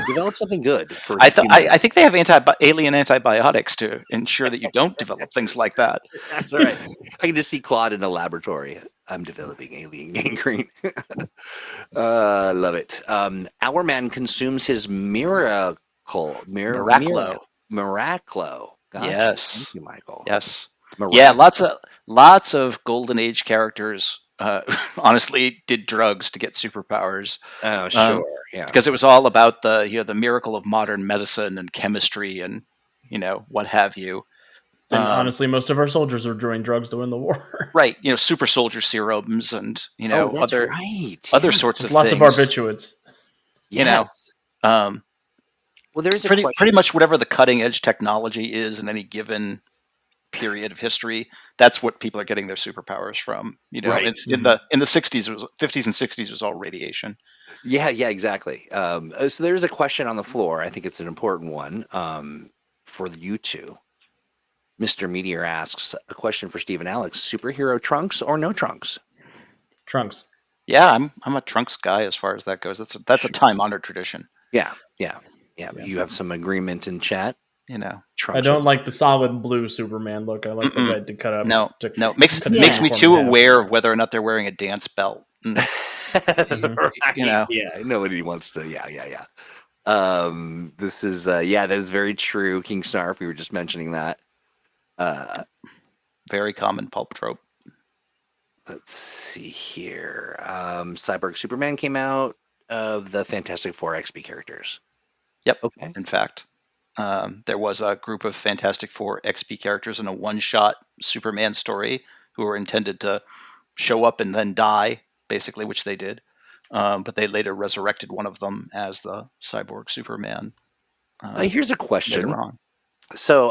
develop something good. I think they have alien antibiotics to ensure that you don't develop things like that. That's right. I can just see Claude in a laboratory. I'm developing alien gangrene. Love it. Our man consumes his Miraclo. Gotcha. Yes. Thank you, Michael. Yes. Yeah, lots of Golden Age characters honestly did drugs to get superpowers. Oh, sure. Yeah. Because it was all about the miracle of modern medicine and chemistry and what have you. And honestly, most of our soldiers are doing drugs to win the war. Right, super soldier serums and Oh, that's other right. other Yeah. sorts There's of lots things. of barbiturates. Yes. Um, Well, there is a pretty question. much whatever the cutting edge technology is in any given period of history, that's what people are getting their superpowers from. Right. In the 60s, it was 50s and 60s was all radiation. Yeah, exactly. So there's a question on the floor. I think it's an important one for you two. Mr. Meteor asks a question for Steve and Alex: superhero trunks or no trunks? Trunks. Yeah, I'm a trunks guy as far as that goes. That's a time honored tradition. Yeah. But you have some agreement in chat. Trunks. I don't like the solid blue Superman look. I like the red to cut up. No, makes cut me the too uniform in half. aware of whether or not they're wearing a dance belt. Right. Yeah, nobody wants to. Yeah. This is that is very true. King Snarf, we were just mentioning that. Very common pulp trope. Let's see here. Cyborg Superman came out of the Fantastic Four Expy characters. Yep. Okay. In fact, there was a group of Fantastic Four XP characters in a one-shot Superman story who were intended to show up and then die, basically, which they did. But they later resurrected one of them as the Cyborg Superman. Here's a question. Later on. So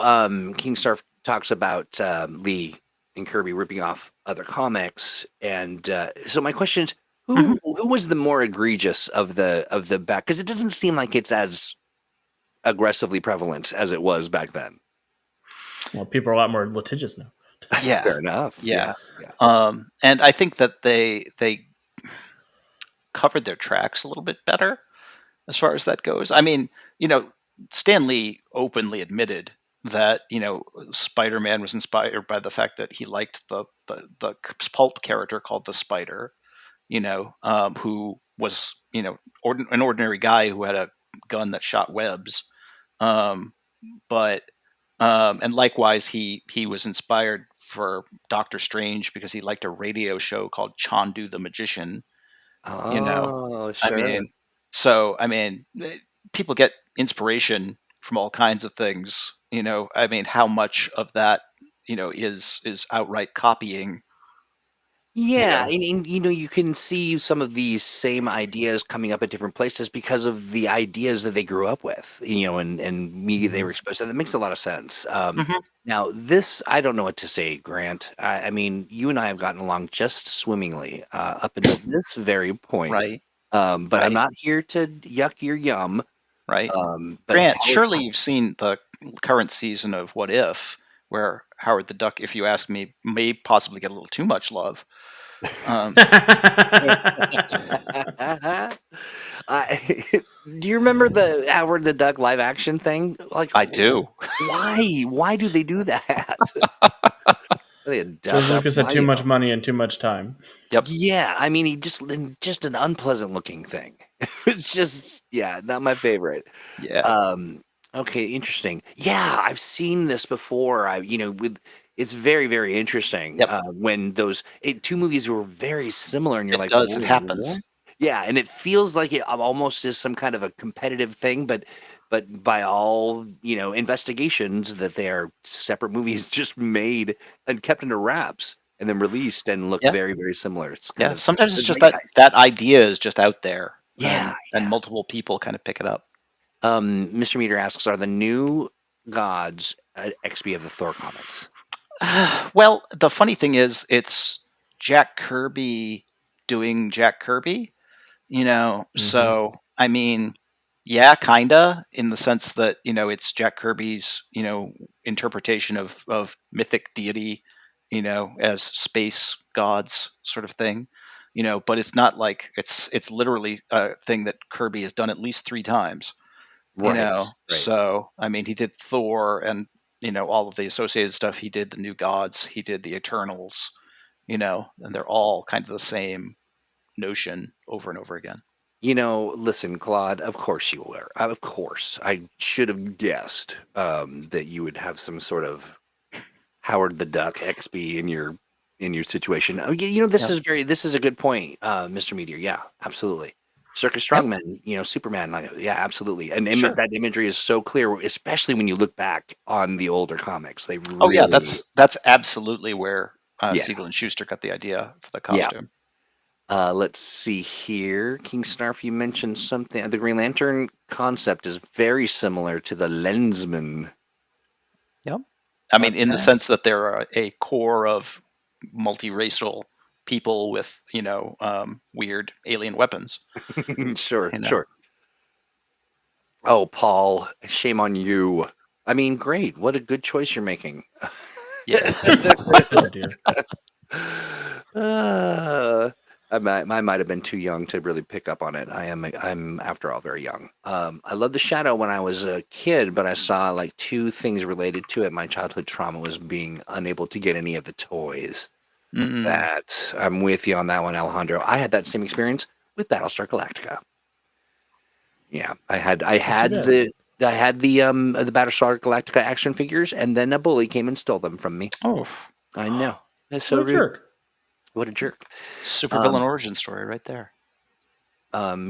King Snarf talks about Lee and Kirby ripping off other comics, and so my question is, who was the more egregious of the back? Because it doesn't seem like it's as aggressively prevalent as it was back then. Well, people are a lot more litigious now. Yeah, fair enough. Yeah. And I think that they covered their tracks a little bit better as far as that goes. I mean, Stan Lee openly admitted that Spider-Man was inspired by the fact that he liked the pulp character called the Spider, who was an ordinary guy who had a gun that shot webs, but and likewise he was inspired for Doctor Strange because he liked a radio show called Chandu the Magician. Oh, sure. I mean, people get inspiration from all kinds of things. I mean, how much of that is outright copying? Yeah, and you can see some of these same ideas coming up at different places because of the ideas that they grew up with, and media they were exposed to. That makes a lot of sense. Now, this, I don't know what to say, Grant. I mean, you and I have gotten along just swimmingly up until this very point. Right. But I'm not here to yuck your yum. Right. But Grant, surely you've seen the current season of What If, where Howard the Duck, if you ask me, may possibly get a little too much love. Do you remember the Howard the Duck live action thing? Like, I do. Why do they do that? George Lucas had too much money and too much time. Yep. Yeah, I mean, he just an unpleasant looking thing. It's just not my favorite. Yeah. Okay, interesting. Yeah, I've seen this before. It's very, very interesting. Yep. When those two movies were very similar, and you're like, it happens. What? Yeah, and it feels like it almost is some kind of a competitive thing, but by all investigations, that they are separate movies just made and kept under wraps and then released and look very, very similar. It's kind of, sometimes it's just that idea is just out there. Yeah, and multiple people kind of pick it up. Mr. Meter asks, are the new gods XP of the Thor comics? Well, the funny thing is, it's Jack Kirby doing Jack Kirby, So, I mean, yeah, kinda, in the sense that it's Jack Kirby's interpretation of mythic deity, as space gods sort of thing, But it's not like it's literally a thing that Kirby has done at least 3 times. Right. So I mean, he did Thor and all of the associated stuff. He did the New Gods. He did the Eternals. And they're all kind of the same notion over and over again. Listen, Claude. Of course you were. Of course, I should have guessed that you would have some sort of Howard the Duck XP in your in your situation. This is a good point, Mr. Meteor. Yeah, absolutely. Circus Yep. Strongman, Superman. Yeah, absolutely. And Sure. that imagery is so clear, especially when you look back on the older comics. They really, Oh yeah, that's absolutely where Yeah. Siegel and Schuster got the idea for the Yeah. costume. Let's see here. King Snarf, you mentioned something. The Green Lantern concept is very similar to the Lensman. Yep. I mean, in the Okay. sense that there are a core of multiracial people with, weird alien weapons. Sure, You know? sure. Oh, Paul, shame on you. I mean, great. What a good choice you're making. Yes. Oh dear. I might have been too young to really pick up on it. I'm after all very young. I loved the Shadow when I was a kid, but I saw like two things related to it. My childhood trauma was being unable to get any of the toys. Mm-mm. That I'm with you on that one, Alejandro. I had that same experience with Battlestar Galactica. Yeah, I had That's too bad. the Battlestar Galactica action figures, and then a bully came and stole them from me. Oh, I know. That's so What a rude. jerk. What a jerk. supervillain origin story right there.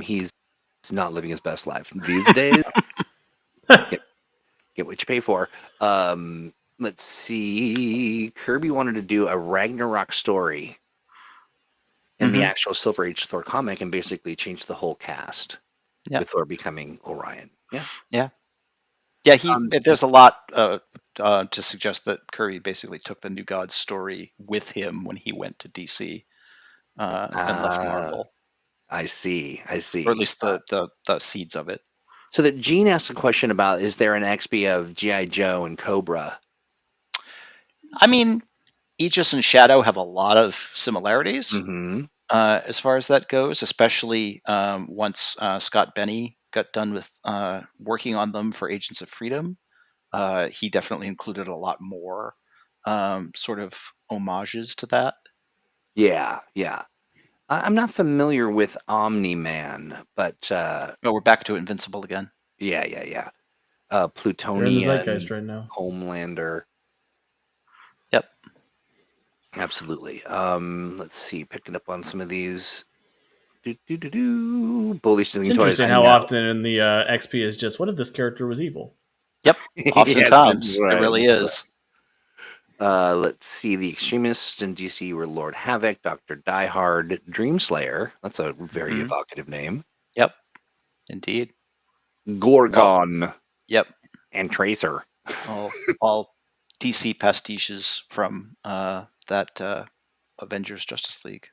He's not living his best life these days. Get what you pay for. Let's see. Kirby wanted to do a Ragnarok story in the actual Silver Age Thor comic and basically change the whole cast with Thor becoming Orion. Yeah. Yeah. There's a lot to suggest that Kirby basically took the New Gods story with him when he went to DC and left Marvel. I see. Or at least the seeds of it. So that Gene asked a question about, is there an Expy of G.I. Joe and Cobra? I mean, Aegis and Shadow have a lot of similarities as far as that goes, especially once Scott Benny got done with working on them for Agents of Freedom. He definitely included a lot more sort of homages to that. Yeah. I'm not familiar with Omni-Man, but... we're back to Invincible again. Yeah. They're in the Plutonian, zeitgeist right now. Homelander. Yep. Absolutely. Let's see. Picking up on some of these. Bully stealing It's toys. interesting how often in the XP is just, what if this character was evil? Yep. Oftentimes. Yes, right, it really is. Right. Let's see. The Extremists in DC were Lord Havoc, Dr. Diehard, Dreamslayer. That's a very evocative name. Yep. Indeed. Gorgon. Yep. And Tracer. All DC pastiches from that Avengers Justice League.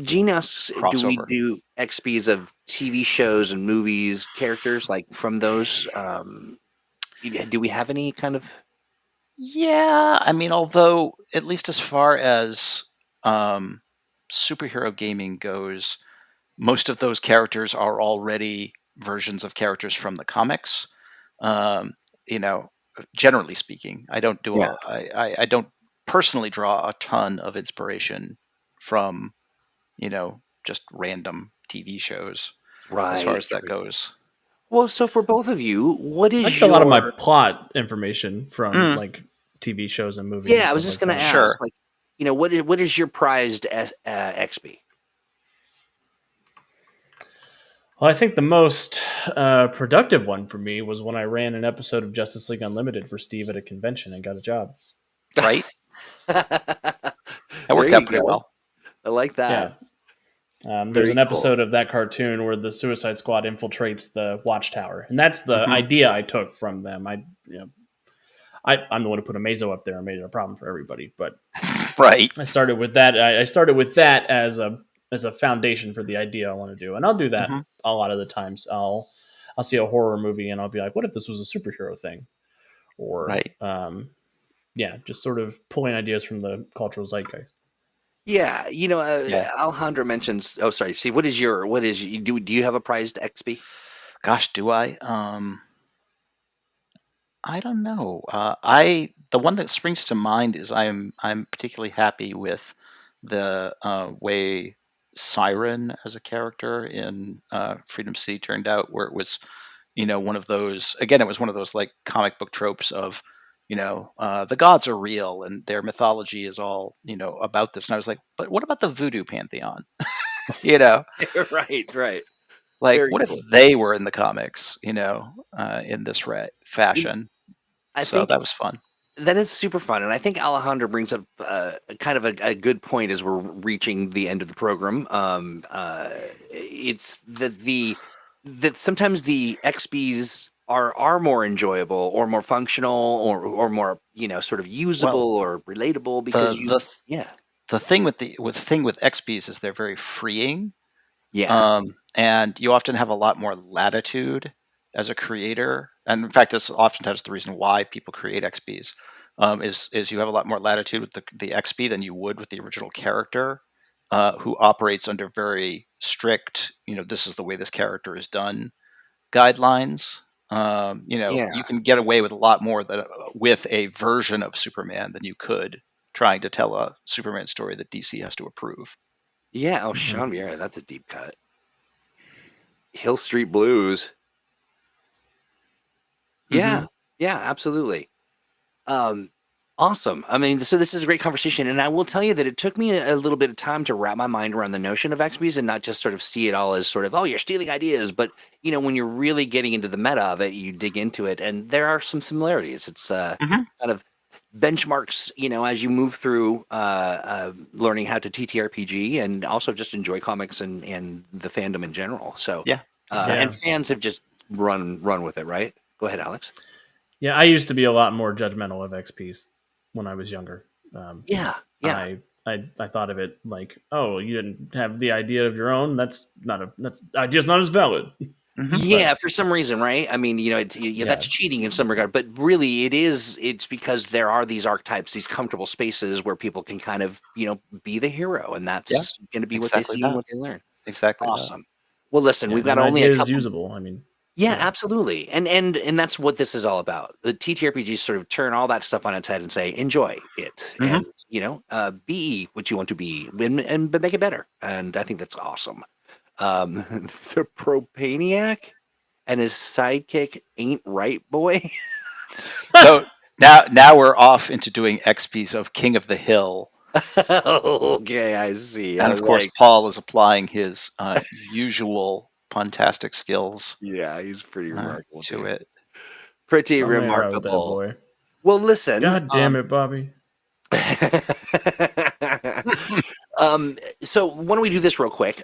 Gene asks, crossover. do we do XPs of TV shows and movies, characters like from those? Do we have any kind of... Yeah, I mean, although at least as far as superhero gaming goes, most of those characters are already versions of characters from the comics. Generally speaking, I don't do I don't personally draw a ton of inspiration from, just random TV shows as far as that goes. Well, so for both of you, what is I get a lot of my plot information from like TV shows and movies. Yeah, I was just going to ask, like, what is your prized XP? Well, I think the most productive one for me was when I ran an episode of Justice League Unlimited for Steve at a convention and got a job. Right? That worked out pretty well. I like that. Yeah. There's an episode of that cartoon where the Suicide Squad infiltrates the Watchtower, and that's the idea I took from them. I'm the one who put a Mazo up there and made it a problem for everybody, but right. I started with that. I started with that as a foundation for the idea I want to do, and I'll do that a lot of the times. I'll see a horror movie and I'll be like, what if this was a superhero thing? Or just sort of pulling ideas from the cultural zeitgeist. Yeah, Alejandro mentions. Oh, sorry, Steve. Do you have a prized XP? Gosh, do I? I don't know. The one that springs to mind is I'm particularly happy with the way Siren as a character in Freedom City turned out, where it was, one of those. Again, it was one of those like comic book tropes of, the gods are real and their mythology is all, about this. And I was like, but what about the voodoo pantheon? you know, Right. like Very what if cool. they were in the comics, in this fashion? I So think that was fun. that is super fun, and I think Alejandro brings up kind of a good point as we're reaching the end of the program. It's that sometimes the XPs are more enjoyable or more functional or more sort of usable Well, or relatable because the you the yeah the thing with XPs is they're very freeing. yeah And you often have a lot more latitude as a creator. And in fact, that's oftentimes the reason why people create XPs, is you have a lot more latitude with the XP than you would with the original character, who operates under very strict, this is the way this character is done guidelines. You yeah can get away with a lot more with a version of Superman than you could trying to tell a Superman story that DC has to approve. yeah. Oh, Sean Vieira, that's a deep cut. Hill Street Blues. Yeah, yeah, absolutely. Um, awesome. I mean, so this is a great conversation, and I will tell you that it took me a little bit of time to wrap my mind around the notion of XPs and not just sort of see it all as sort of, oh, you're stealing ideas, but when you're really getting into the meta of it, you dig into it, and there are some similarities. It's Mhm. kind of benchmarks, as you move through learning how to TTRPG and also just enjoy comics and the fandom in general. So, Yeah, and exactly. fans have just run with it, right? Go ahead, Alex. Yeah, I used to be a lot more judgmental of XPs when I was younger. Yeah, yeah. I thought of it like, oh, you didn't have the idea of your own. That's idea's not as valid. Mhm. Yeah, for some reason, right? I mean, that's Yeah, cheating in some regard, but really it's because there are these archetypes, these comfortable spaces where people can kind of, be the hero, and Yeah, that's going to be what they exactly see and that. what they learn. Exactly that. Awesome. Well, listen, yeah. we've And got an only a idea is couple. usable. I mean, Yeah, yeah, absolutely. And that's what this is all about. The TTRPGs sort of turn all that stuff on its head and say, enjoy it. Mhm. And, be what you want to be and but make it better. And I think that's awesome. The Propaniac and his sidekick ain't right, boy. So now we're off into doing XPs of King of the Hill, Okay, I see. I and was of course like, Paul is applying his usual puntastic skills yeah, he's pretty remarkable, to dude. it. Pretty something ain't right with that remarkable. boy. Well, listen, God damn it, Bobby. so why don't we do this real quick?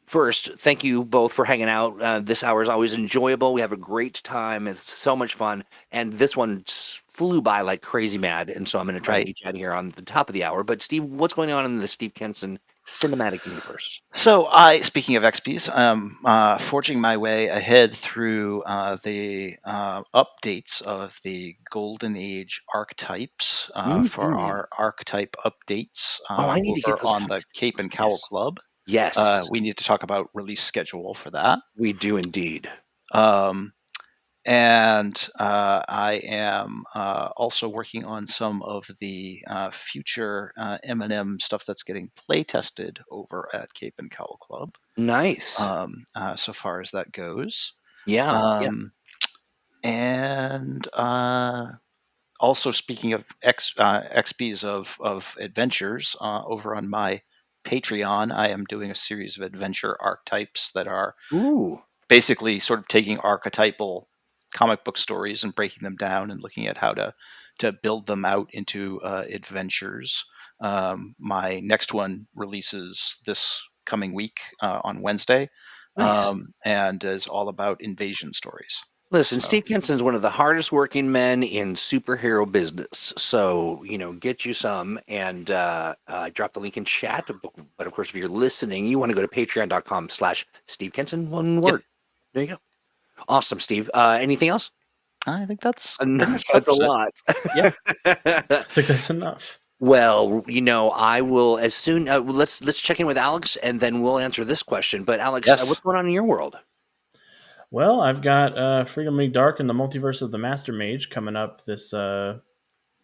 First, thank you both for hanging out. This hour is always enjoyable. We have a great time. It's so much fun. And this one flew by like crazy mad. And so I'm going to try to Right. get you out of here on the top of the hour. But Steve, what's going on in the Steve Kenson cinematic universe? So speaking of XPs, forging my way ahead through the updates of the Golden Age archetypes for Mhm. our archetype updates Oh, I need to get over those on out. the Cape and Cowl Yes. Club. Yes, We need to talk about release schedule for that. we do indeed. Um, and I am also working on some of the future M&M stuff that's getting play tested over at Cape and Cowl Club. Nice. So far as that goes. Yeah. Yeah. And also speaking of XPs of adventures, over on my Patreon, I am doing a series of adventure archetypes that are Ooh. basically sort of taking archetypal comic book stories and breaking them down and looking at how to build them out into adventures. My next one releases this coming week on Wednesday, Nice. and is all about invasion stories. Listen, So Steve Kenson's one of the hardest working men in superhero business. So, get you some. And I dropped the link in chat. But of course, if you're listening, you want to go to patreon.com/Steve Kenson. One yep, word. There you go. Awesome, Steve. Anything else? I think that's No, pretty much that's a covers it. lot. Yeah. I think that's enough. Well, I will as soon. Let's check in with Alex, and then we'll answer this question. But Alex, Yes. what's going on in your world? Well, I've got Freedom League Dark and the Multiverse of the Master Mage coming up this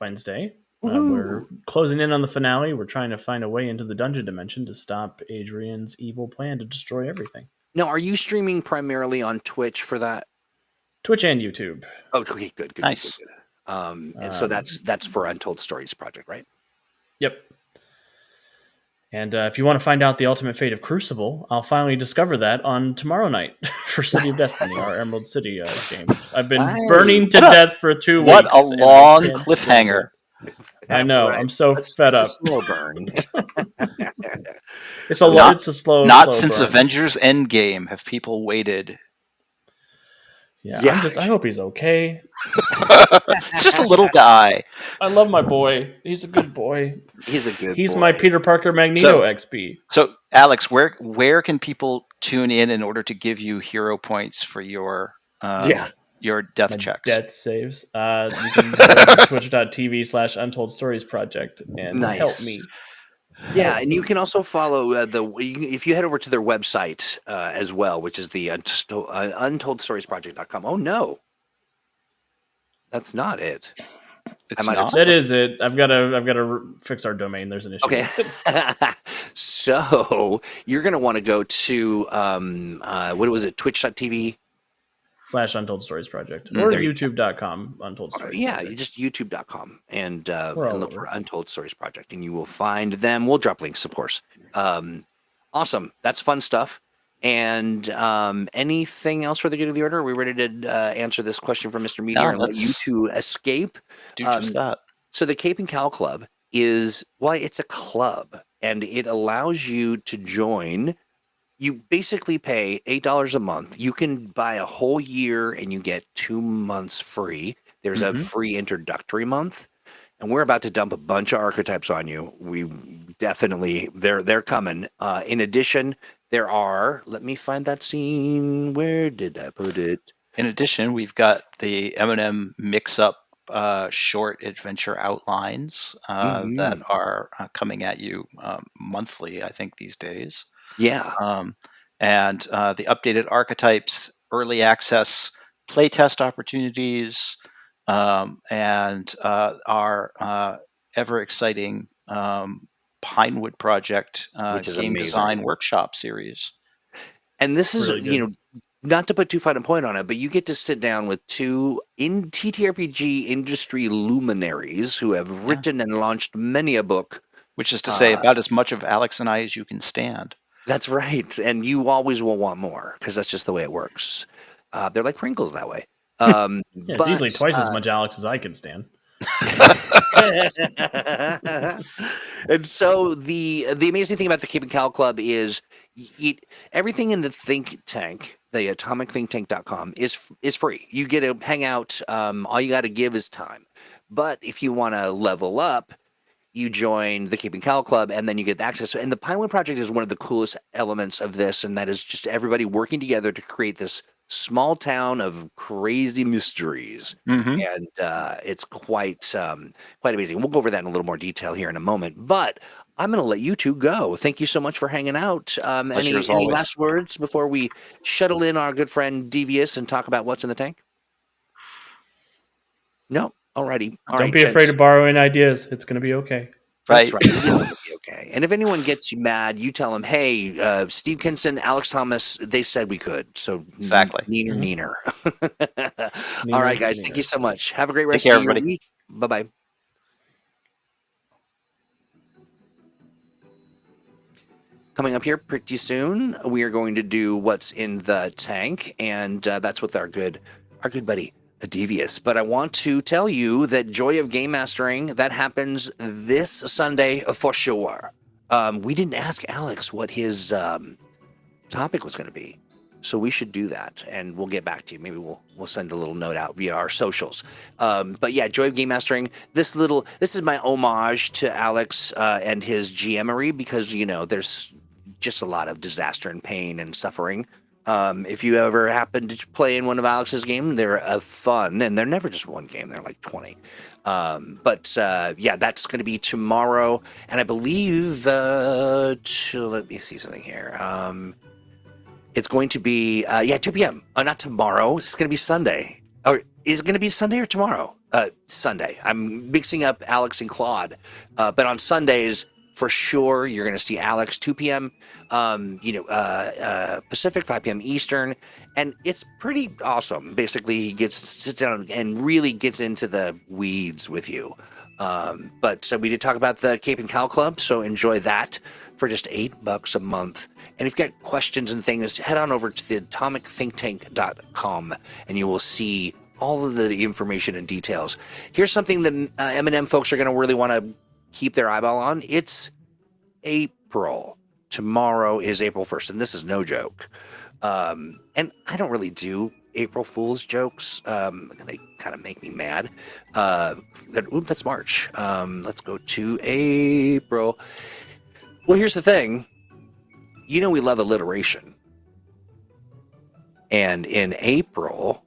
Wednesday. We're Woohoo! closing in on the finale. We're trying to find a way into the dungeon dimension to stop Adrian's evil plan to destroy everything. Now, are you streaming primarily on Twitch for that? Twitch and YouTube. Oh, okay, good. Nice. And so that's for Untold Stories Project, right? Yep. And if you want to find out the ultimate fate of Crucible, I'll finally discover that on tomorrow night for City of Destiny, our Emerald City game. I've been burning to death for 2 weeks. What a long cliffhanger. I know. Right. I'm so fed up. It's a slow burn. It's a slow. Not slow since burn. Avengers Endgame have people waited. Yeah. I hope he's okay. It's just a little guy. I love my boy. He's a good boy. He's my Peter Parker Magneto XP. So, Alex, where can people tune in order to give you hero points for your death checks? Death saves. You can go to twitch.tv/Untold Stories Project and help me. Yeah, and you can also follow if you head over to their website as well, which is the untoldstoriesproject.com. Oh no, that's not it. That is it. I've got to fix our domain. There's an issue. Okay. So you're going to want to go to what was it? Twitch.tv /Untold Stories Project or youtube.com Untold Stories. You just youtube.com and look for Untold Stories Project and you will find them. We'll drop links, of course. Awesome. That's fun stuff. And anything else for the good of the order? Are we ready to answer this question from Mr. Meteor and let you two escape? Do just that. So the Cape and Cowl Club it's a club and it allows you to join. You basically pay $8 a month. You can buy a whole year and you get 2 months free. There's a free introductory month. And we're about to dump a bunch of archetypes on you. We definitely, they're coming. In addition, there are, let me find that scene. Where did I put it? In addition, we've got the M&M mix-up short adventure outlines that are coming at you monthly, I think, these days. Yeah. And the updated archetypes, early access playtest opportunities, and our ever exciting Pinewood Project which is game amazing. Design workshop series. And this is, really not to put too fine a point on it, but you get to sit down with two TTRPG industry luminaries who have written and launched many a book. Which is to say about as much of Alex and I as you can stand. That's right. And you always will want more because that's just the way it works. They're like Pringles that way. It's easily twice as much Alex as I can stand. And so the amazing thing about the Cape and Cowl Club is everything in the think tank, the atomicthinktank.com is free. You get to hang out. All you got to give is time. But if you want to level up, you join the Cape and Cowl Club, and then you get access. And the Pinewood Project is one of the coolest elements of this, and that is just everybody working together to create this small town of crazy mysteries. And it's quite amazing. We'll go over that in a little more detail here in a moment. But I'm going to let you two go. Thank you so much for hanging out. Any last words before we shuttle in our good friend Devious and talk about what's in the tank? No. Alrighty. Don't be afraid of borrowing ideas. It's going to be okay. That's right. It's going to be okay. And if anyone gets you mad, you tell them, hey, Steve Kinson, Alex Thomas, they said we could. So exactly. Neener. All right, guys. Thank you so much. Have a great rest of your week. Bye-bye. Coming up here pretty soon, we are going to do what's in the tank, and that's with our good buddy Devious. But I want to tell you that Joy of Game Mastering, that happens this Sunday for sure. We didn't ask Alex what his topic was going to be, so we should do that, and we'll get back to you. Maybe we'll send a little note out via our socials. But yeah, Joy of Game Mastering. This is my homage to Alex and his GMery, because there's just a lot of disaster and pain and suffering. If you ever happen to play in one of Alex's games, they're fun, and they're never just one game. They're like 20. But that's going to be tomorrow. And I believe, let me see something here. It's going to be, 2 p.m. Not tomorrow. It's going to be Sunday. Or is it going to be Sunday or tomorrow? Sunday. I'm mixing up Alex and Claude. But on Sundays, for sure. You're going to see Alex 2 p.m. Pacific, 5 p.m. Eastern, and it's pretty awesome. Basically, he sits down and really gets into the weeds with you. But so we did talk about the Cape and Cow Club, so enjoy that for just $8 a month. And if you've got questions and things, head on over to the atomicthinktank.com and you will see all of the information and details. Here's something that M&M folks are going to really want to keep their eyeball on. It's April. Tomorrow is April 1st, and this is no joke. And I don't really do April Fool's jokes. They kind of make me mad. That's March. Let's go to April. Well, here's the thing. You know we love alliteration. And in April,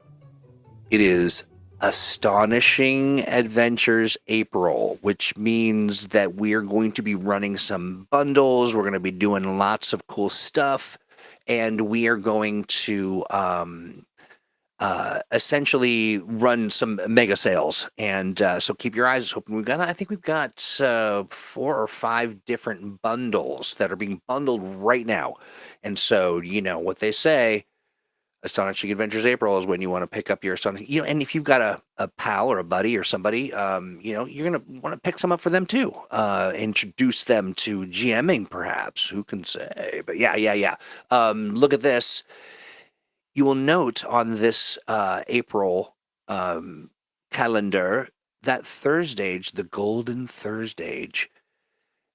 it is Astonishing Adventures April, which means that we're going to be running some bundles. We're going to be doing lots of cool stuff. And we are going to essentially run some mega sales. And so keep your eyes open. I think we've got 4 or 5 different bundles that are being bundled right now. And so, you know what they say, Astonishing Adventures April is when you want to pick up your Astonishing, and if you've got a pal or a buddy or somebody, you're going to want to pick some up for them too. Introduce them to GMing perhaps, who can say, but yeah. Look at this. You will note on this April calendar that Thursdage, the Golden Thursdage,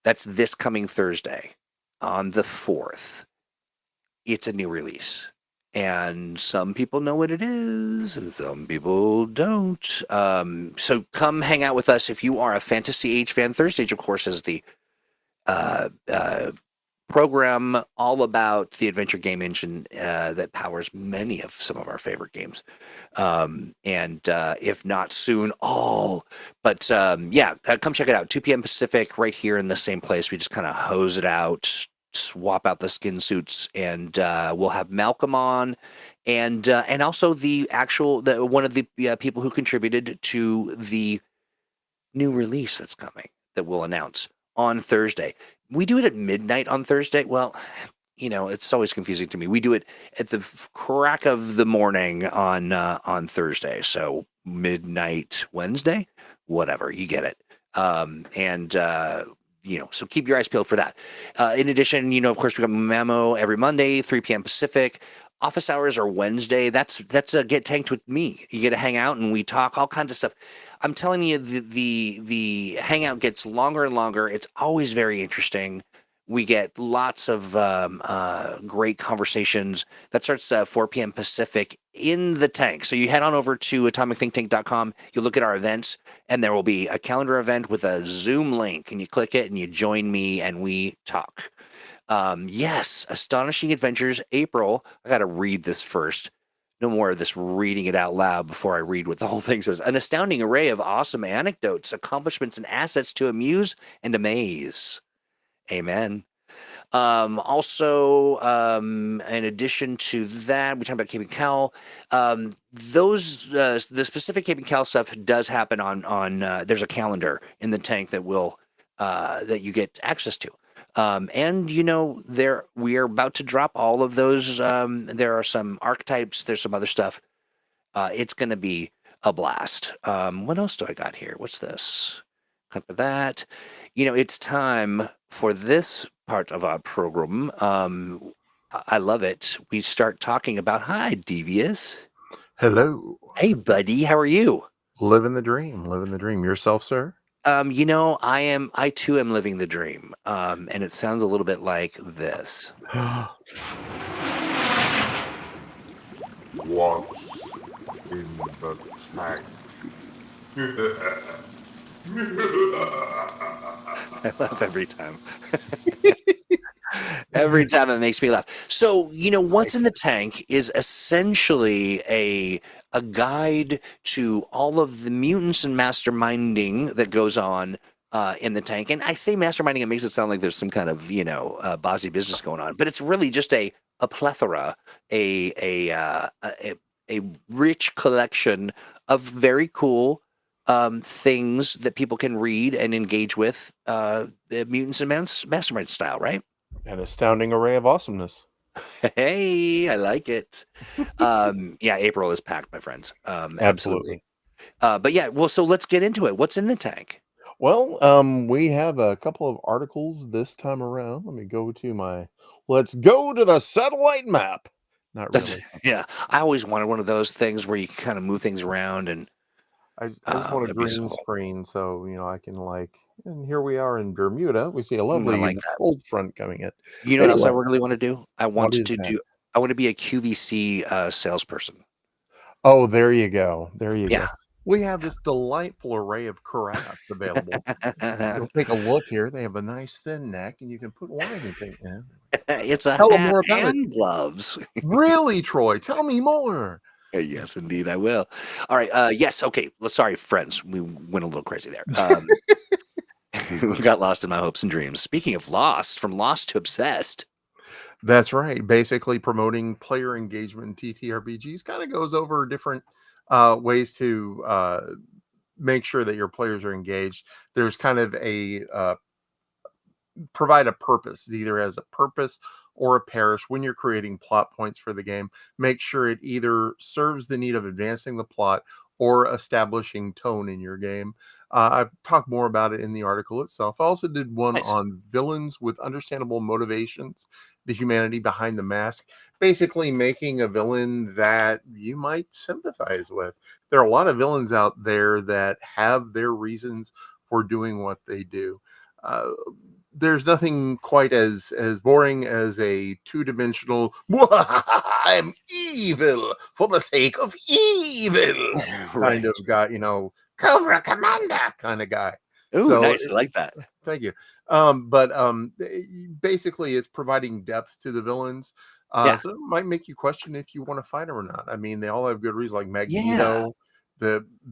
that's this coming Thursday on the 4th. It's a new release. And some people know what it is, and some people don't. So come hang out with us if you are a Fantasy Age fan. Thursdage, of course, is the program all about the adventure game engine that powers many of some of our favorite games. And if not soon, all. But come check it out. 2 p.m. Pacific, right here in the same place. We just kind of hose it out, swap out the skin suits, and we'll have Malcolm on, and also one of the people who contributed to the new release that's coming that we'll announce on Thursday. We do it at midnight on Thursday. Well, it's always confusing to me. We do it at the crack of the morning on Thursday, so midnight Wednesday, whatever, you get it. So keep your eyes peeled for that. In addition, of course, we got Memo every Monday, 3 p.m. Pacific. Office hours are Wednesday. That's a Get Tanked with me. You get to hang out and we talk all kinds of stuff. I'm telling you, the hangout gets longer and longer. It's always very interesting. We get lots of great conversations. That starts 4 p.m. Pacific in the tank. So you head on over to atomicthinktank.com. You look at our events, and there will be a calendar event with a Zoom link, and you click it, and you join me, and we talk. Yes, Astonishing Adventures April. I got to read this first. No more of this reading it out loud before I read what the whole thing says. An astounding array of awesome anecdotes, accomplishments, and assets to amuse and amaze. Amen. Also, in addition to that, we talked about Cape and Cow. The specific Cape and Cow stuff does happen on there's a calendar in the tank that that you get access to. And we are about to drop all of those. There are some archetypes. There's some other stuff. It's going to be a blast. What else do I got here? What's this? Cut for that. It's time for this part of our program. I love it. We start talking about, hi, Devious. Hello. Hey, buddy. How are you? Living the dream. Living the dream. Yourself, sir? I too am living the dream. And it sounds a little bit like this. What's in the tank? I laugh every time. Every time it makes me laugh. So, what's in the tank is essentially a guide to all of the mutants and masterminding that goes on in the tank. And I say masterminding, it makes it sound like there's some kind of, bossy business going on. But it's really just a plethora, a rich collection of very cool things that people can read and engage with, the Mutants and Mastermind style, right? An astounding array of awesomeness. Hey, I like it. Yeah, April is packed, my friends. Absolutely. But yeah, well, so let's get into it. What's in the tank? Well, we have a couple of articles this time around. Let me go to let's go to the satellite map. Not really. Yeah, I always wanted one of those things where you can kind of move things around, and I just want a that'd be so green cool. screen, so I can and here we are in Bermuda. We see a lovely like that. cold front coming in. You know what else I really want to do? I want is to that? I want to be a QVC salesperson. Oh, there you go. There you Yeah. go. We have this delightful array of carafes available. You'll take a look here. They have a nice thin neck, and you can put wine and things in. It's a Tell them hat more about it. and gloves. Really, Troy? Tell me more. Yes, indeed, I will. All right. Yes. Okay. Well, sorry, friends. We went a little crazy there. We got lost in my hopes and dreams. Speaking of lost, from lost to obsessed. That's right. Basically, promoting player engagement in TTRPGs kind of goes over different ways to make sure that your players are engaged. There's kind of provide a purpose. It either has a purpose or a parish when you're creating plot points for the game. Make sure it either serves the need of advancing the plot or establishing tone in your game. I've talked more about it in the article itself. I also did one on villains with understandable motivations, the humanity behind the mask, basically making a villain that you might sympathize with. There are a lot of villains out there that have their reasons for doing what they do. There's nothing quite as boring as a two-dimensional I'm evil for the sake of evil kind of guy, Cobra Commander kind of guy. Ooh, So, nice. I like that. Thank you. Basically it's providing depth to the villains. So it might make you question if you want to fight them or not. I mean, they all have good reasons, like Magneto.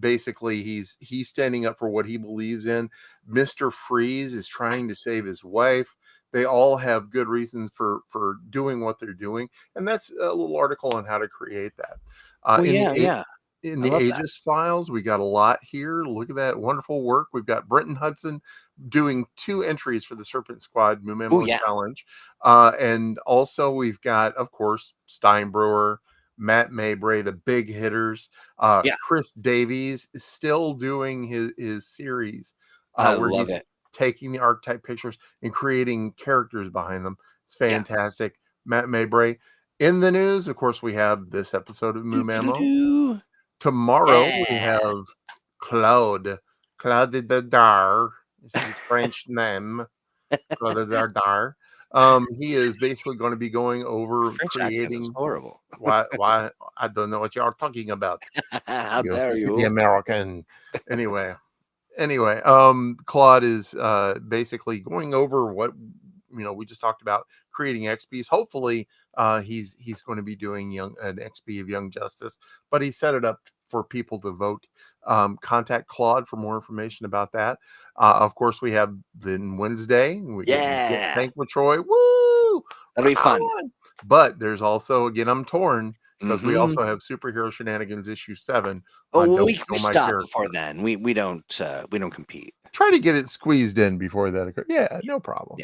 Basically he's standing up for what he believes in. Mr. Freeze is trying to save his wife. They all have good reasons for doing what they're doing, and that's a little article on how to create that. In the Aegis files, we got a lot here. Look at that wonderful work. We've got Brenton Hudson doing 2 entries for the Serpent Squad Mumemo Challenge. And also we've got, of course, Steinbrewer, Matt Mabray, the big hitters. Chris Davies is still doing his series where he's taking the archetype pictures and creating characters behind them. It's fantastic. Matt Mabray. In the news, of course, we have this episode of Mumemo. Tomorrow we have Claude de Dardar. This is his French name. Claude de Dardar. He is basically going to be going over creating horrible. why I don't know what you are talking about. How dare you? The American. Anyway, Claude is basically going over what we just talked about, creating XPs. Hopefully, he's going to be doing an XP of Young Justice, but he set it up for people to vote. Contact Claude for more information about that. Of course, we have then Wednesday. Thank you, Troy. Woo! That'll be fun. But there's also, again, I'm torn because we also have Superhero Shenanigans issue 7. We stop before then. We don't compete. Try to get it squeezed in before that occurs. Yeah, no problem.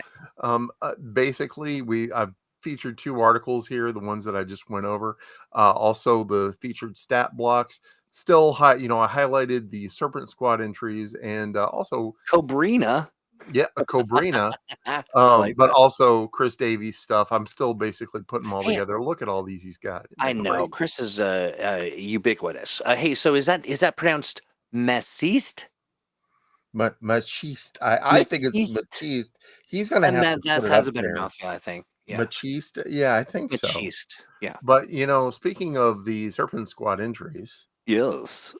Basically, I've featured 2 articles here, the ones that I just went over. Also the featured stat blocks. Still high, I highlighted the Serpent Squad entries and also Cobrina. Yeah, a Cobrina. But also Chris Davies stuff. I'm still basically putting them all together. Look at all these he's got. I know. Chris is ubiquitous. Hey, so is that pronounced Maciste? Maciste. I think it's Maciste. He's going to have to that has a better mouthfeel, I think. Yeah. Maciste. Yeah, I think Maciste. So. Yeah. But speaking of the Serpent Squad entries. Yes.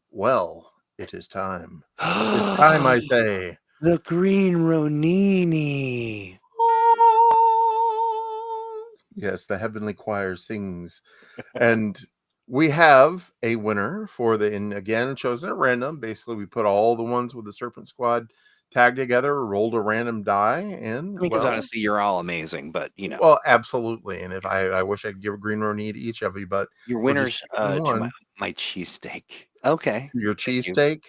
Well, it is time. It's time, I say. The Green Ronini. Yes, the Heavenly Choir sings. And we have a winner and again, chosen at random. Basically, we put all the ones with the Serpent Squad tagged together, rolled a random die, and because honestly, you're all amazing, but Well, absolutely. And if I wish I could give a Green Ronini to each of you, but your winners to my cheesesteak. Okay. Your Thank you. cheesesteak.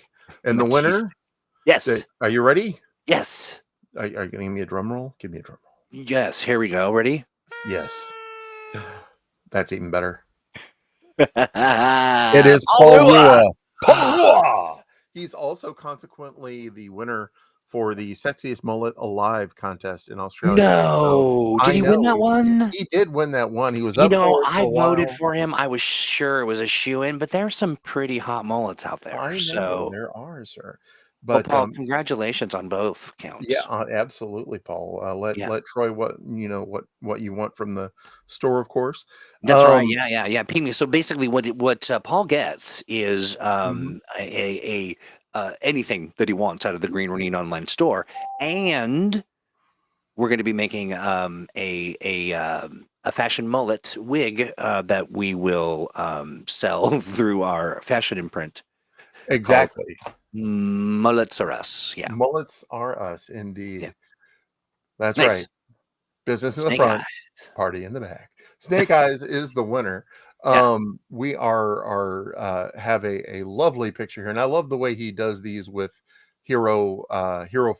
And My the winner, Yes. are you ready? Yes. Are you going to give me a drum roll? Give me a drum roll. Yes. Here we go. Ready? Yes. That's even better. It It is Paul Rua. Paul Rua! He's also consequently the winner for the Sexiest Mullet Alive contest in Australia. No. So, Did he win that one? He did win that one. He was up for it I for a voted while. for him. I was sure it was a shoe-in, but there's some pretty hot mullets out there. I know So, there are, sir. well, But Paul, congratulations on both yeah, counts. absolutely, Paul. Yeah. Let Troy what you want from the store, of course. That's right. Yeah. Ping me. So basically, what Paul gets is Mhm. anything that he wants out of the Green Renine online store, and we're going to be making a fashion mullet wig that we will sell through our fashion imprint called Exactly. Mullets Are Us. Yeah. Mullets are us, Yeah. indeed. That's right. Nice. Business in the Snake front, eyes. party in the back. Snake Eyes is the winner. Yeah. We have a lovely picture here, and I love the way he does these with Hero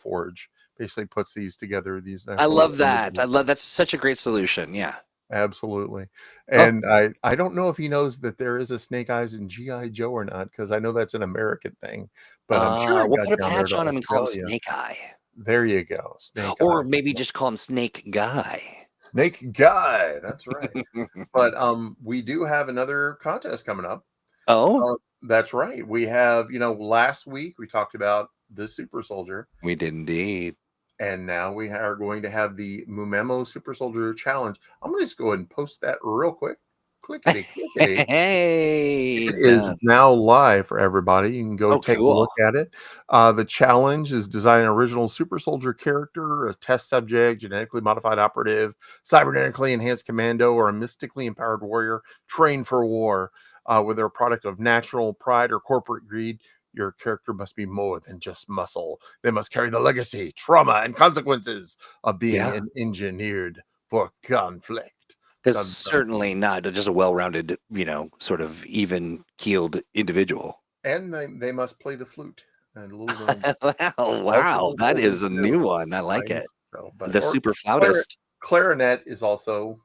Forge. Basically, puts these together. These nice I little love that. images. That's such a great solution. Yeah. Absolutely. Oh, And I don't know if he knows that there is a Snake Eyes in GI Joe or not, because I know that's an American thing, but I'm sure it we'll got put a down there patch to on him and call him Australia. Snake Eye. There you go, Snake Or Eyes. maybe just call him Snake Guy. Snake Guy. That's right. But we do have another contest coming up. Oh, That's right. We have, last week we talked about the Super Soldier, we did indeed. and now we are going to have the Mumemo Super Soldier Challenge. I'm going to just go ahead and post that real quick. Clickety, clickety. Hey, It is now live for everybody. You can go take a cool. look at it. The challenge is design an original super soldier character, a test subject, genetically modified operative, cybernetically enhanced commando, or a mystically empowered warrior trained for war. Whether a product of natural pride or corporate greed, your character must be more than just muscle. They must carry the legacy, trauma, and consequences of being engineered for conflict. Because certainly not just a well-rounded, sort of even-keeled individual. And they must play the flute and a little Wow, that is a new one. I like it. But The super flautist. Clarinet is also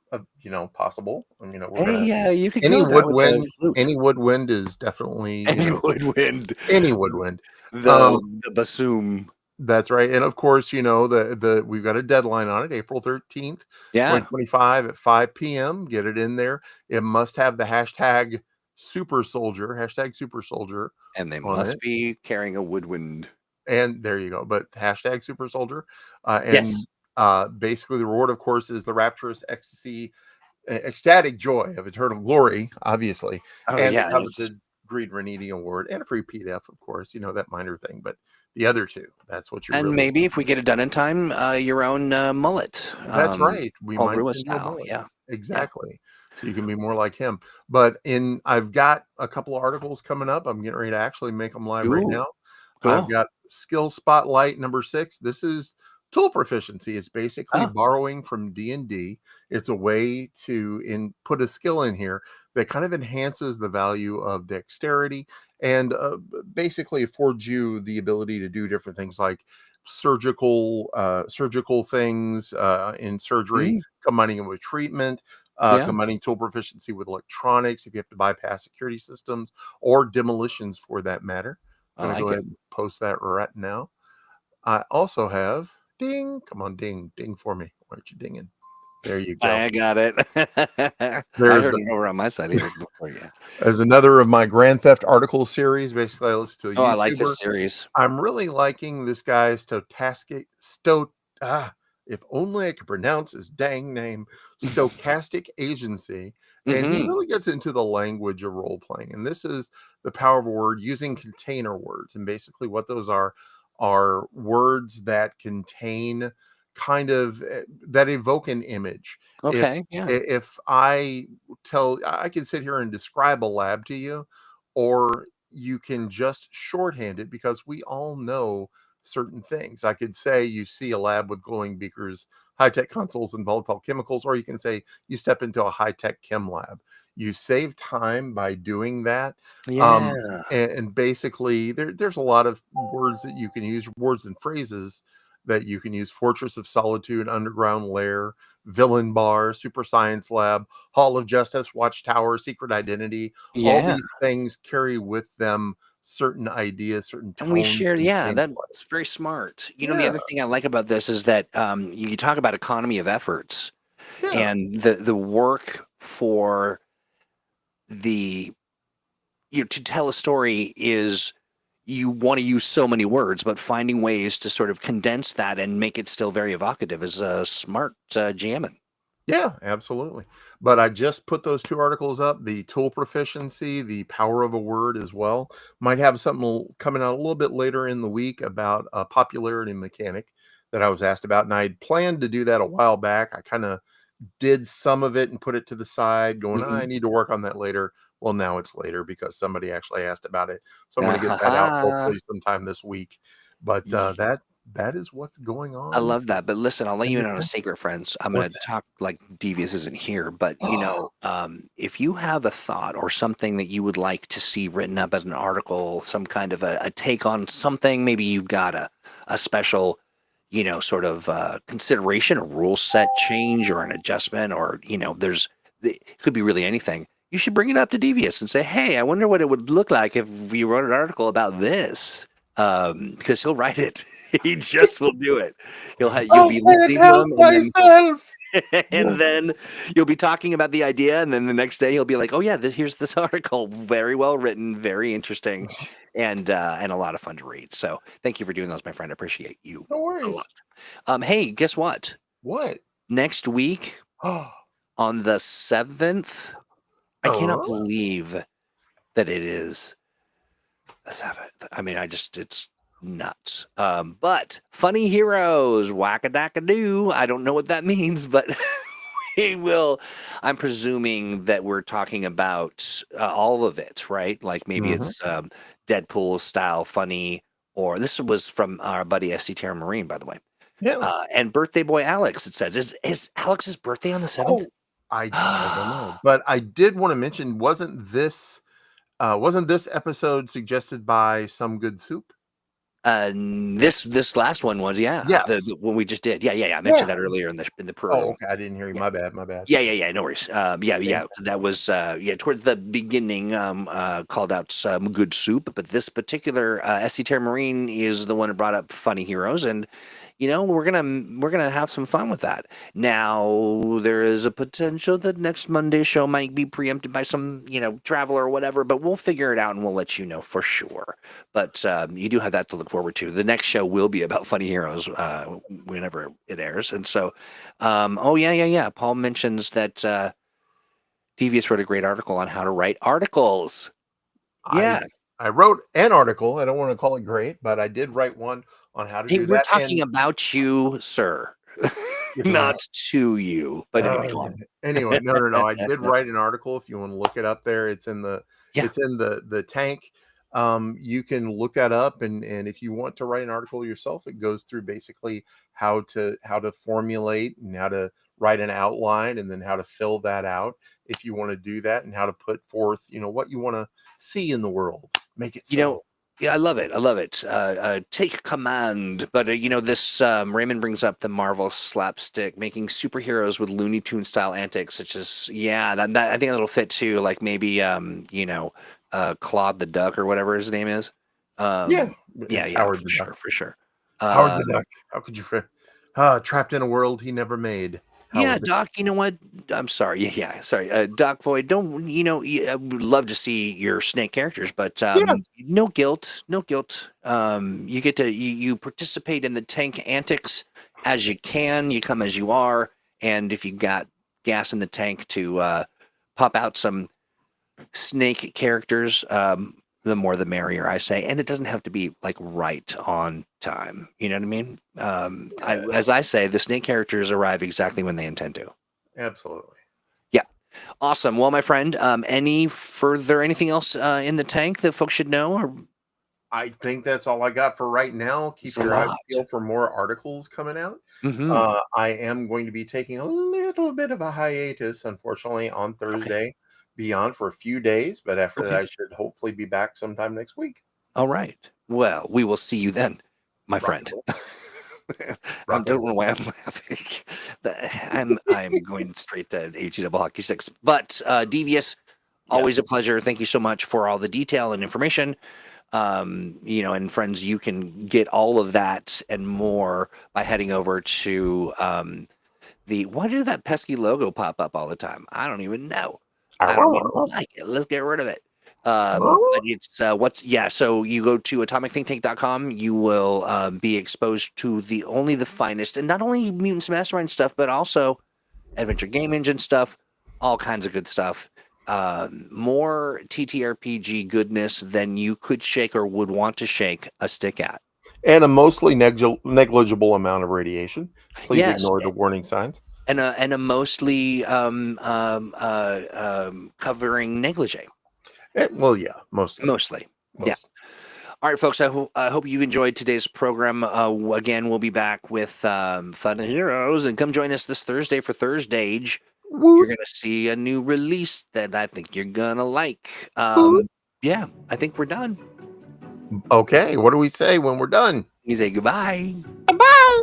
possible. We're gonna You could go with that with a flute. any woodwind is definitely Any woodwind. any woodwind. The bassoon. That's right. And of course, the we've got a deadline on it, April 13th, 2025 at 5 p.m. Get it in there. It must have the hashtag Super Soldier, and they must be carrying a woodwind. And there you go. But hashtag Super Soldier. Yes. Basically the reward, of course, is the rapturous ecstasy, ecstatic joy of eternal glory, obviously. Oh, and yeah. the coveted Green Reniti Award and a free PDF, of course, that minor thing. But the other two, that's what you're and maybe if we get it done in time, your own mullet. That's right. We Paul might Rua send you a style. mullet. Yeah. Exactly. So you can be more like him. But I've got a couple of articles coming up. I'm getting ready to actually make them live right now. Cool. I've got Skill Spotlight number 6. This is tool proficiency. It's basically borrowing from D&D. It's a way to put a skill in here that kind of enhances the value of dexterity and basically affords you the ability to do different things like surgical things in surgery, combining it with treatment, combining tool proficiency with electronics if you have to bypass security systems, or demolitions for that matter. I'm going to go ahead and post that right now. I also have ding. Come on, ding for me. Why aren't you dinging? There you go. I got it. I heard it over on my side here before. Yeah. As another of my Grand Theft article series, basically I listen to a YouTuber. I like this series. I'm really liking this guy's if only I could pronounce his dang name, Stochastic Agency. And he really gets into the language of role playing. And this is the power of a word using container words. And basically what those are words that contain kind of that evoke an image. If I can sit here and describe a lab to you, or you can just shorthand it because we all know certain things. I could say you see a lab with glowing beakers, high-tech consoles, and volatile chemicals, or you can say you step into a high-tech chem lab. You save time by doing that. Yeah. And basically, there's a lot of words that you can use, words and phrases that you can use: Fortress of Solitude, Underground Lair, Villain Bar, Super Science Lab, Hall of Justice, Watchtower, Secret Identity. All Yeah. these things carry with them certain ideas, certain And we tones, share, and yeah, gameplay. that's very smart. The Yeah, other thing I like about this is that you talk about economy of efforts yeah, and the work for the to tell a story is you want to use so many words, but finding ways to sort of condense that and make it still very evocative is smart jamming. yeah, absolutely. But I just put those 2 articles up, the tool proficiency, the power of a word as well. Might have something coming out a little bit later in the week about a popularity mechanic that I was asked about, and I had planned to do that a while back. I kinda did some of it and put it to the side, going, I Mhm. need to work on that later. Well, now it's later because somebody actually asked about it. So I'm going to get that out Ah, hopefully sometime this week. But that is what's going I on. love that, but listen, I'll let in you the in on a tech. secret, friends. I'm gonna What's talk like Devious isn't here, but that? if you have a thought or something that you would like to see written up as an article, some kind of a take on something, maybe you've got a special, sort of consideration, a rule set change or an adjustment, or it could be really anything. You should bring it up to Devious and say, "Hey, I wonder what it would look like if we wrote an article about this." Because he'll write it. He just will do it. You'll I be can't listening to help him, and then myself. and then you'll be talking about the idea, and then the next day he'll be like, "Oh yeah, here's this article, very well written, very interesting, and a lot of fun to read." So thank you for doing those, my friend. I appreciate you No a lot. worries. Hey, guess what? What? Next week on the 7th, I cannot Oh, believe that it is the 7th. I mean, it's nuts. But Funny Heroes, whack-a-dack-a-doo. I don't know what that means, but we will. I'm presuming that we're talking about all of it, right? Like maybe mhm. it's Deadpool style funny, or this was from our buddy SC Terra Marine, by the way. Yeah. And birthday boy Alex, it says, is Alex's birthday on the 7th? Oh, I don't know. But I did want to mention, wasn't this episode suggested by Some Good Soup? This last one was, yeah, Yes. the one we just did. Yeah. I Yeah. mentioned that earlier in the Oh, program. okay. I didn't hear you. Yeah. My bad. My bad. Yeah, no worries. Thank Yeah. That was towards the beginning. Called out some good soup, but this particular SC Terra Marine is the one that brought up Funny Heroes, and we're gonna have some fun with that. Now there is a potential that next Monday's show might be preempted by some traveler or whatever, but we'll figure it out and we'll let you know for sure. But you do have that to look forward to. The next show will be about Funny Heroes whenever it airs, and so. Oh yeah. Paul mentions that Devious wrote a great article on how to write articles. I Yeah. I wrote an article. I don't want to call it great, but I did write one on how to Hey, do we're that. talking And about you, sir, get your not mouth. to you. But anyway, go on. Anyway, no. I did write an article. If you want to look it up there, Yeah. it's in the tank. You can look that up, and if you want to write an article yourself, it goes through basically how to formulate and how to write an outline, and then how to fill that out if you want to do that, and how to put forth what you want to see in the world. Make it You know, so. yeah, I love it. I love it. Take command. But this Raymond brings up the Marvel slapstick, making superheroes with Looney Tune style antics, such as that I think that'll fit too. Like maybe Claude the Duck or whatever his name is. Yeah, Yeah, it's Howard for the Duck. sure, for sure. Howard the Duck. How could you trapped in a world he never made. Yeah, Howard the Doc, you know what? I'm sorry. Yeah, sorry. Doc Void, don't, I would love to see your snake characters, but Yeah. no guilt, no guilt. You get to, you participate in the tank antics as you can, you come as you are, and if you got gas in the tank to pop out some snake characters, the more the merrier, I say. And it doesn't have to be like right on time. You know what I mean? As I say, the snake characters arrive exactly when they intend to. Absolutely. Yeah. Awesome. Well, my friend, anything else in the tank that folks should know? Or I think that's all I got for right now. it's Keep a your eyes lot. peeled for more articles coming out. Mm-hmm. I am going to be taking a little bit of a hiatus, unfortunately, on Okay. Thursday be on for a few days, but after Okay. that, I should hopefully be back sometime next week. All right. Well, we will see you then, my friend. I don't know why I'm laughing. I'm going straight to HE Hockey Sticks. But Devious, always a pleasure. Thank you so much for all the detail and information. And friends, you can get all of that and more by heading over to why did that pesky logo pop up all the time? I don't even know. I don't even like it. Let's get rid of it. But it's so you go to atomicthinktank.com, you will be exposed to only the finest, and not only Mutants Mastermind stuff, but also Adventure Game Engine stuff, all kinds of good stuff. More TTRPG goodness than you could shake or would want to shake a stick at. And a mostly negligible amount of radiation. Please ignore the warning signs. And a mostly covering negligee. Mostly. Yeah. All right, folks. I hope you've enjoyed today's program. Again, we'll be back with Fun Heroes, and come join us this Thursday for Thursdage. You're gonna see a new release that I think you're gonna like. Yeah, I think we're done. Okay, what do we say when we're done? You say goodbye. Bye.